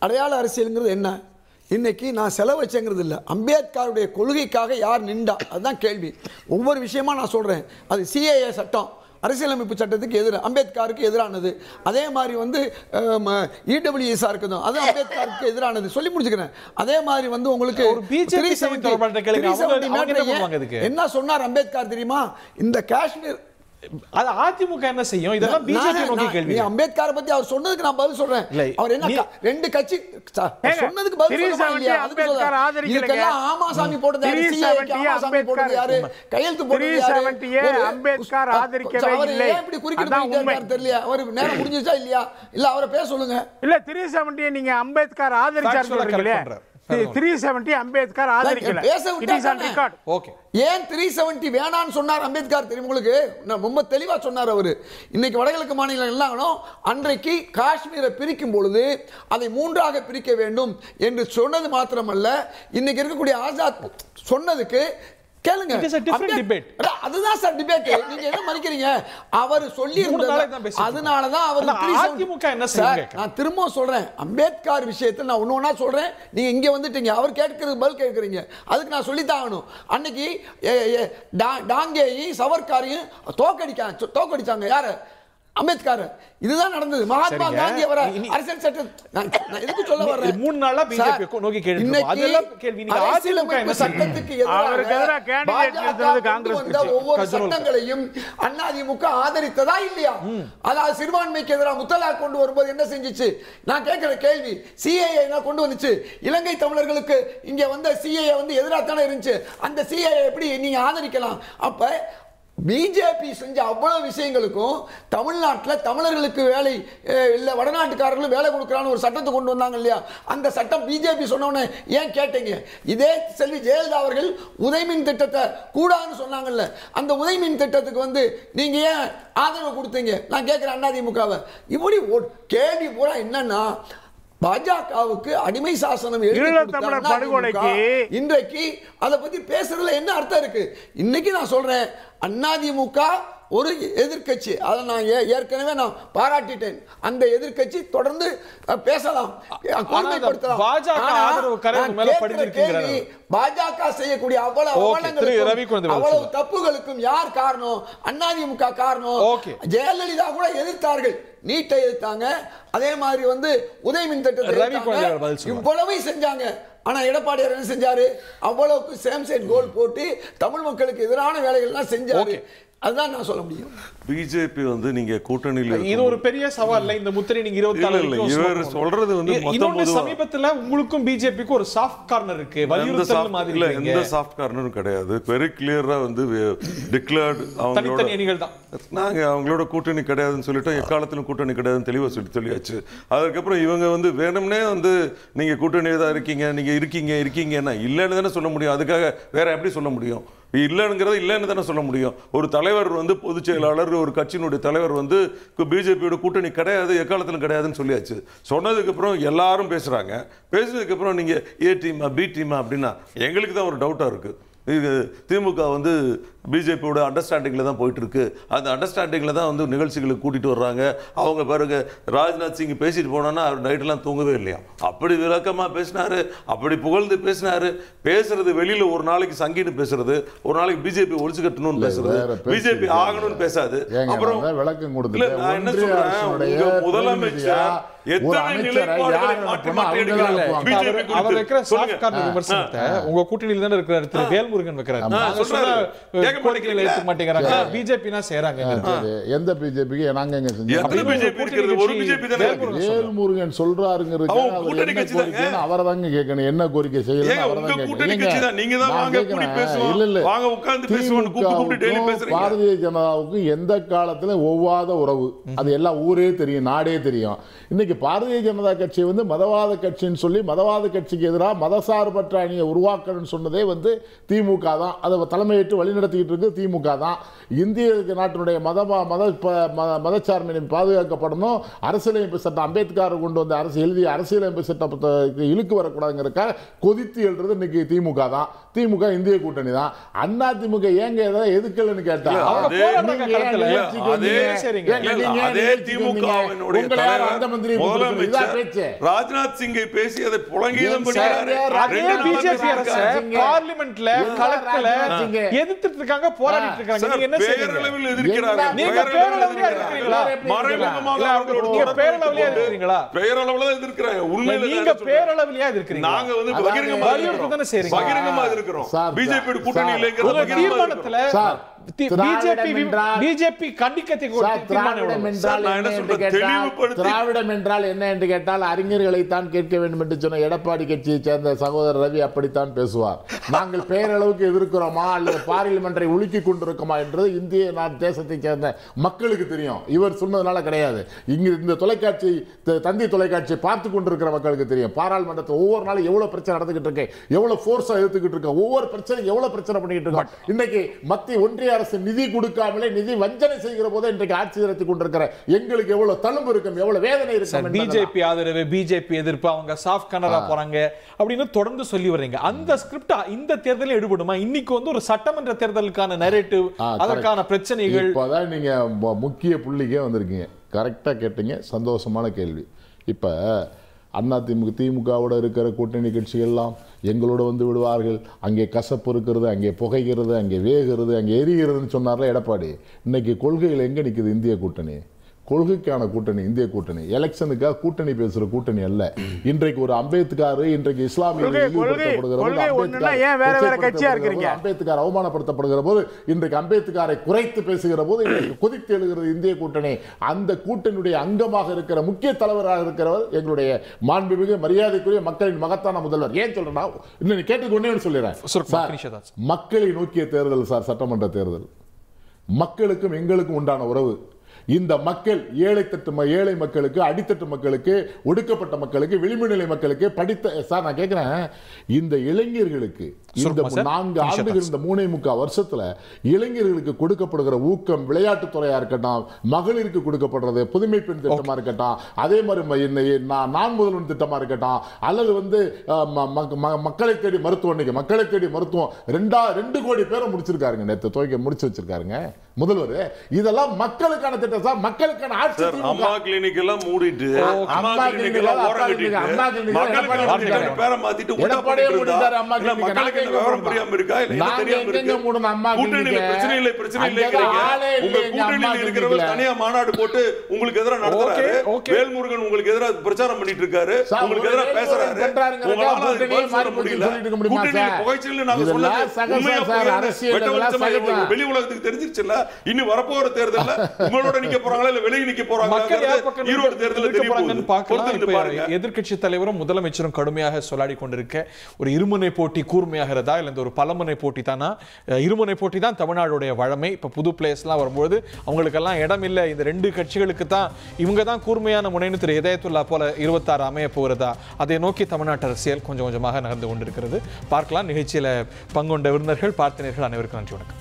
Speaker 5: அடையாள அரசியல்ங்கிறது என்ன? இன்னைக்கு நான் செலவு வச்சேங்கிறது இல்லை, அம்பேத்கருடைய கொள்கைக்காக யார் நின்றா அதுதான் கேள்வி. ஒவ்வொரு விஷயமா நான் சொல்றேன். அது சிஏஏ சட்டம் அரசியலமைப்பு சட்டத்துக்கு எதிராக அம்பேத்கருக்கு எதிரானது, அதே மாதிரி வந்து இடபிள்யூஎஸ்ஆ இருக்கணும் அது அம்பேத்கருக்கு எதிரானது சொல்லி முடிச்சுக்கிறேன். அதே மாதிரி வந்து உங்களுக்கு என்ன சொன்னார் அம்பேத்கர் தெரியுமா? இந்த காஷ்மீர்
Speaker 1: அது அதிமுக என்ன செய்யும்? இதெல்லாம் பிஜேபி நோக்கி கேள்வி.
Speaker 5: அம்பேத்கர் பத்தி அவர் சொன்னதுக்கு நான் பதில் சொல்றேன். அவர் என்ன ரெண்டு கட்சி சொன்னதுக்கு பதில் சொல்றீங்க. அம்பேத்கர் ஆதரிக்கல, ஆமாசாமி போட்டது ஆமாசாமி போட்டது யாரு? கையெழுத்து போட்டது யாரு?
Speaker 4: அம்பேத்கர் ஆதரிக்கவே இல்லை.
Speaker 5: இப்படி குறுக்கிட்டு போயிட்டாரு தெரியல. அவர் நேரம் முடிஞ்சிச்சா இல்லையா? இல்ல அவரை பேச சொல்லுங்க.
Speaker 4: இல்ல 370 நீங்க அம்பேத்கர் ஆதரிச்சார் சொல்றீங்களே, 370 அம்பேத்கர் ஆதரிக்கல. It is on record.
Speaker 1: Okay,
Speaker 5: ஏன் 370 வேணான்னு சொன்னார் அம்பேத்கர் தெரியும் உங்களுக்கு? ரொம்ப தெளிவா சொன்னார் அவரு. இன்னைக்கு வடகிழக்கு மாநிலம் எல்லாம் அன்றைக்கு காஷ்மீரை பிரிக்கும் பொழுது அதை 3ஆக பிரிக்க வேண்டும் என்று சொன்னது மாத்திரமல்ல, இன்னைக்கு இருக்கக்கூடிய ஆசாத் சொன்னதுக்கு கேளுங்க, அதுதான் சார் டிபேட். நீங்க என்ன மறிக்கிறீங்க? அவர் சொல்லி அதனாலதான் அவர் நான் திரும்ப சொல்றேன், அம்பேத்கர் விஷயத்தில் நான் ஒண்ணு சொல்றேன், நீங்க இங்க வந்துட்டீங்க, அவர் கேட்கறது பதில் கேட்கறீங்க, அதுக்கு நான் சொல்லித்தான் ஆகணும். அன்னைக்கு டாங்கேயும் சவர்காரையும் தோக்கடிச்சாங்க யாரு? அம்பேத்கர். இதுதான் நடந்தது. மகாத்மா காந்தி அவரை அரசியல் சட்டம் எதுக்கு சொல்ல வர்றேன்?
Speaker 1: 3 நாளா பிஜேபி நோக்கி கேள்வி. அதெல்லாம் கேள்வி. நீங்க
Speaker 5: அரசியலமைப்பு சட்டத்துக்கு எதிராக ஒவ்வொரு சட்டங்களையும் அதிமுக ஆதரித்ததா இல்லையா? அதாவது சிறுபான்மைக்கு எதிராக முத்தலாக் கொண்டு வரும்போது என்ன செஞ்சிச்சு? நான் கேட்கிற கேள்வி, சிஏஏ கொண்டு வந்துச்சு, இலங்கை தமிழர்களுக்கு இங்க வந்த சிஏஏ வந்து எதிராக தானே இருந்துச்சு, அந்த சிஏஏ எப்படி நீங்க ஆதரிக்கலாம்? அப்ப பிஜேபி செஞ்ச அவ்வளவு விஷயங்களுக்கும் தமிழ்நாட்டில் தமிழர்களுக்கு வேலை இல்லை வடநாட்டுக்காரர்களும் வேலை கொடுக்குறான்னு ஒரு சட்டத்தை கொண்டு வந்தாங்க இல்லையா, அந்த சட்டம் பிஜேபி சொன்னோன்னே ஏன் கேட்டீங்க? இதே செல்வி ஜெயலலிதா அவர்கள் உதயமின் திட்டத்தை கூடாதுன்னு சொன்னாங்கல்ல, அந்த உதயமின் திட்டத்துக்கு வந்து நீங்க ஏன் ஆதரவு கொடுத்தீங்க? நான் கேட்கிறேன் அதிமுகவை. இப்படி கேள்வி பூரா என்னன்னா, பாஜகவுக்கு அடிமை சாசனம் இன்றைக்கு அதை பத்தி பேசுறதுல என்ன அர்த்தம் இருக்கு? இன்னைக்கு நான் சொல்றேன், அதிமுக ஒரு எதிர்க்கட்சி, அதை நான் ஏற்கனவே நான் பாராட்டிட்டேன். அந்த எதிர்க்கட்சி தொடர்ந்து பேசலாம், பாஜக செய்யக்கூடிய அவ்வளவு தப்புகளுக்கும் யார் காரணம்? அதிமுக காரணம். ஜெயலலிதா கூட எதிர்த்தார்கள், நீட்டை எதிர்த்தாங்க, அதே மாதிரி வந்து உதயமின் திட்டத்தை இவ்வளவு செஞ்சாங்க. ஆனா எடப்பாடியார் என்ன செஞ்சாரு? அவ்வளவுக்கு சேம் சைட் கோல் போட்டு தமிழ் மக்களுக்கு எதிரான வேலைகள்லாம் செஞ்சாரு. அதுதான் நான் சொல்ல முடியும்.
Speaker 2: பிஜேபி வந்து நீங்க கூட்டணியில
Speaker 1: இது ஒரு பெரிய சவால் இல்ல, இந்த முத்திரை நீங்க 24
Speaker 2: இவர் சொல்றது வந்து
Speaker 1: இன்னொரு சமீபத்துல உங்களுக்கும் பிஜேபிக்கு ஒரு சாஃப்ட் கார்னர் இருக்கு, வலியுறுத்தல் மாதிரி இல்ல.
Speaker 2: எந்த சாஃப்ட் கார்னரும் கிடையாது, வெரி கிளியரா வந்து டிக்ளேர்ட் அவங்களோட அணிகள் தான். நாங்க அவங்களோட கூட்டணி கிடையாதுன்னு சொல்லிட்டோம், எக்காலத்திலும் கூட்டணி கிடையாதுன்னு தெளிவா சொல்லியாச்சு. அதுக்கப்புறம் இவங்க வந்து வேணும்னே வந்து நீங்க கூட்டணி தான் இருக்கீங்க, நீங்க இருக்கீங்கன்னா இல்லைன்னு தானே சொல்ல முடியும். அதுக்காக வேற எப்படி சொல்ல முடியும்? இல்லைங்கிறத இல்லைன்னு தானே சொல்ல முடியும். ஒரு தலைவர் வந்து பொதுச் செயலாளர், ஒரு கட்சியினுடைய தலைவர் வந்து பிஜேபியோட கூட்டணி கிடையாது, எக்காலத்திலும் கிடையாதுன்னு சொல்லியாச்சு. சொன்னதுக்கு அப்புறம் எல்லாரும் பேசுறாங்க. பேசுனதுக்கு அப்புறம் நீங்க ஏ டீமா பி டீமா அப்படின்னா எங்களுக்கு தான் ஒரு டவுட்டா இருக்கு. இது திமுக வந்து பிஜேபியோட அண்டர்ஸ்டாண்டிங்கில் தான் போயிட்டு இருக்கு. அந்த அண்டர்ஸ்டாண்டிங்கில் தான் வந்து நிகழ்ச்சிகளுக்கு கூட்டிட்டு வர்றாங்க. அவங்க பாருங்க, ராஜ்நாத் சிங் பேசிட்டு போனோன்னா அவர் நைட்டெல்லாம் தூங்கவே இல்லையா, அப்படி விளக்கமாக பேசினாரு, அப்படி புகழ்ந்து பேசினாரு. பேசுறது வெளியில ஒரு நாளைக்கு சங்கின்னு பேசுறது, ஒரு நாளைக்கு பிஜேபி ஒழிச்சு கட்டணும்னு பேசுறது, பிஜேபி ஆகணும்னு பேசாது. அப்புறம்
Speaker 3: விளக்கம் கொடுத்து
Speaker 2: நான் என்ன சொல்றேன், முதலமைச்சர் எத்தனை நிலைப்பாடுகளை மாற்றி மாற்றி எடுக்கிறாங்க.
Speaker 1: அவர் வைக்கிற சாஃப்ட் கார்னர் விமர்சனத்தை உங்க கூட்டணியில் தானே இருக்கிற திரு வேல்முருகன் வைக்கிறார். பிஜேபினா செய்றாங்க.
Speaker 3: எந்த பிஜேபிக்கு நாங்க எங்க வேல்முருகன் சொல்றாருங்கிறது அவரை தாங்க கேட்கணும். என்ன கோரிக்கை செய்யலாம் பாரதிய ஜனதாவுக்கு எந்த காலத்துல ஒவ்வாத உறவு, அது எல்லாம் ஊரே தெரியும், நாடே தெரியும். இன்னைக்கு பாரதிய ஜனதா கட்சி வந்து மதவாத கட்சின்னு சொல்லி மதவாத கட்சிக்கு எதிராக மதசார்பற்ற அணியை உருவாக்கணும்னு சொன்னதே வந்து திமுக தான். அதை தலைமையேற்று வழிநடத்திக்கிட்டு இருக்கு திமுக தான். இந்திய நாட்டினுடைய மதச்சார்பினை பாதுகாக்கப்படணும், அரசியலமைப்பு சட்டம் அம்பேத்கர் கொண்டு வந்த எழுதிய அரசியலமைப்பு சட்டத்தை இழுக்கு வரக்கூடாதுங்கிறக்காக கொதித்து எழுறது இன்னைக்கு திமுக தான். திமுக இந்திய கூட்டணி தான். அதிமுக ஏங்க ஏதாவது எதுக்கலன்னு கேட்டா
Speaker 2: ராஜ்நாத் சிங்கை பேசி அதை புலங்கீதம்
Speaker 1: பார்லிமெண்ட்ல கலக்கல எதிர்த்துட்டு இருக்காங்க, போராடிட்டு இருக்காங்க. நீங்க என்ன
Speaker 2: பேரளவில் எதிர்க்கிறாங்க.
Speaker 1: நீங்க பேரளவிலே எதிர்க்கிறீங்களா? மறைமுகமாக அவர்களோட பேரளவிலே எதிர்க்கிறீங்களா?
Speaker 2: பேரளவுல எதிர்க்கிறாங்க. உண்மையில
Speaker 1: நீங்க பேரளவிலே எதிர்க்கிறீங்க.
Speaker 2: நாங்க வந்து பகிரங்கமா வலியுறுத்தி தான செய்றீங்க. பகிரங்கமா எதிர்க்கிறோம். பிஜேபி கூட்டணி இல்லைங்கிற
Speaker 1: தீர்மானத்துல பிஜேபி
Speaker 3: திராவிடம் என்றால் என்ன என்று கேட்டால் அறிஞர்களை தான் கேட்க வேண்டும் என்று சொன்ன எடப்பாடி கட்சியை சேர்ந்த சகோதரர் ரவி அப்படித்தான் பேசுவார். நாங்கள் பேரளவுக்கு எதிர்க்கிறோமா அல்லது பார்லிமெண்டரை உலுக்கி கொண்டிருக்கோமா என்றது இந்திய தேசத்தை சேர்ந்த மக்களுக்கு தெரியும். இவர் சொன்னதுனால கிடையாது. இங்கு இந்த தொலைக்காட்சி, தந்தி தொலைக்காட்சி பார்த்து கொண்டிருக்கிற மக்களுக்கு தெரியும். பாராளுமன்றத்தை ஒவ்வொரு நாளும் எவ்வளவு பிரச்சனை நடந்துகிட்டு இருக்கு, எவ்வளவு போர்ஸா எடுத்துக்கிட்டு இருக்கு, ஒவ்வொரு பிரச்சனை எவ்வளவு பிரச்சனை பண்ணிட்டு இருக்கோம். இன்னைக்கு மத்திய ஒன்றிய அரசு நிதி கொடுக்காமலே நிதி வஞ்சனை செய்கிற போது இன்றைக்கு ஆட்சி நடத்தி கொண்டிருக்கிற எங்களுக்கு எவ்வளவு தழும்பு இருக்கும், எவ்வளவு வேதனை இருக்கும்.
Speaker 1: பிஜேபி ஆதரவு, பிஜேபி எதிர்ப்பு, அவங்க சாஃப்ட் கார்னரா போறாங்க அப்படின்னு தொடர்ந்து சொல்லி வர்றீங்க. அந்த ஸ்கிரிப்ட் இந்த தேர்தலில் எடுபடுமா? இன்னைக்கு வந்து ஒரு சட்டமன்ற தேர்தலுக்கான நரேட்டிவ், அதற்கான பிரச்சனைகள். இப்பதான்
Speaker 3: நீங்க முக்கிய புள்ளிக்கே வந்திருக்கீங்க. கரெக்டா கேட்டீங்க, சந்தோஷமான கேள்வி. இப்ப திமுகவோட இருக்கிற கூட்டணி கட்சிகள்லாம் எங்களோட வந்து விடுவார்கள், அங்கே கசப்பு இருக்கிறது, அங்கே புகைகிறது, அங்கே வேகிறது, அங்கே எரிகிறதுன்னு சொன்னார்ல எடப்பாடி. இன்னைக்கு கொள்கையில் எங்க நிற்குது இந்திய கூட்டணி? கொள்கைக்கான கூட்டணி இந்திய கூட்டணி. எலெக்ஷனுக்காக கூட்டணி பேசுற கூட்டணி அல்ல. இன்றைக்கு ஒரு அம்பேத்கர், இன்றைக்கு இஸ்லாமிய அம்பேத்கர் அவமானப்படுத்தப்படுகிற போது, இன்றைக்கு அம்பேத்கரை குறைத்து பேசுகிற போது கொதித்து எழுகிறது இந்திய கூட்டணி. அந்த கூட்டணியுடைய அங்கமாக இருக்கிற முக்கிய தலைவராக இருக்கிறவர் எங்களுடைய மாண்புமிகு மரியாதைக்குரிய மக்களின் மகத்தான முதல்வர். ஏன் சொல்றேன்னா, இன்னும் கேட்டுக்கொண்டே சொல்லிடுறேன், மக்களை நோக்கிய தேர்தல் சார், சட்டமன்ற தேர்தல். மக்களுக்கும் எங்களுக்கும் உண்டான உறவு. இந்த மக்கள் ஏழை மக்களுக்கு, அடித்தட்டு மக்களுக்கு, ஒடுக்கப்பட்ட மக்களுக்கு, விளிம்பு நிலை மக்களுக்கு, படித்த சார் நான் கேட்கிறேன், இந்த இளைஞர்களுக்கு இந்த 4 ஆண்டுகள், இந்த 3.25 வருஷத்துல இளைஞர்களுக்கு கொடுக்கப்படுகிற ஊக்கம், விளையாட்டுத்துறையா இருக்கட்டும், மகளிருக்கு கொடுக்கப்படுறது, புதுமை பெண் திட்டமா இருக்கட்டும், அதே மாதிரி நான் முதல்வன் திட்டமா இருக்கட்டும், அல்லது வந்து மக்களை தேடி மருத்துவம், மக்களை தேடி மருத்துவம் 2 கோடி பேரை முடிச்சிருக்காருங்க, நேற்று துவக்க முடிச்சு வச்சிருக்காருங்க முதல்வர். இதெல்லாம் மக்களுக்கான திட்டம் சார், மக்களுக்கான ஆட்சி.
Speaker 2: அம்மா கிளினிக் எல்லாம் மூடிட்டு, அம்மா கிளினிக் எல்லாம் ஓரங்கட்டிட்டு, மக்களுக்கு பேரை மாத்திட்டு மக்களுக்கு என்ன விவரம் புரியாம இருக்கா? இல்ல என்ன தெரியாம இருக்கு? கூட்டணியில பிரச்சனை இல்லை, பிரச்சனை இல்லைங்கிறீங்க. உங்க கூட்டணியில இருக்கிறவர் தனியா மாநாடு போட்டு உங்களுக்கு எதிராக நடத்துறாரு. வேல்முருகன் உங்களுக்கு எதிராக பிரச்சாரம் பண்ணிட்டு இருக்காரு, உங்களுக்கு எதிராக பேசுறாரு. உங்களால அது பதில் சொல்ல முடியல. கூட்டணியில புகைச்சல் நாங்க சொன்னது உண்மையா வெளி உலகத்துக்கு தெரிஞ்சிருச்சுல்ல. இன்னும் வரப்போற தேர்தல்ல உங்களோட நிக்க போறாங்களா இல்ல வெளியே நிக்க போறாங்களா? ஈரோடு தேர்தல்ல தெரியும்.
Speaker 1: எதிர்க்கட்சி தலைவரும் முதலமைச்சரும் கடுமையாக சொல்லாடி கொண்டிருக்க ஒரு இருமுனை போட்டி கூர்மையாகிறதா இல்ல இந்த ஒரு பலமுனை போட்டி தானா? இருமுனை போட்டி தான் தமிழ்நாடுடைய வழமை. இப்ப புது பிளேயர்ஸ்லாம் வரும்போது அவங்களுக்கெல்லாம் இடம் இல்லை. இந்த 2 கட்சிகளுக்கு தான் இவங்க தான் கூர்மையான முனைன்னு திரு இதயத்துல்லா போல 26 அமைய போகிறதா? அதை நோக்கி தமிழ்நாட்டு அரசியல் கொஞ்சம் கொஞ்சமாக நகர்ந்து கொண்டிருக்கிறது. பார்க்கலாம். நிகழ்ச்சியில பங்கொண்ட விருந்தினர்கள், பார்த்தினர்கள் அனைவருக்கும் நன்றி, வணக்கம்.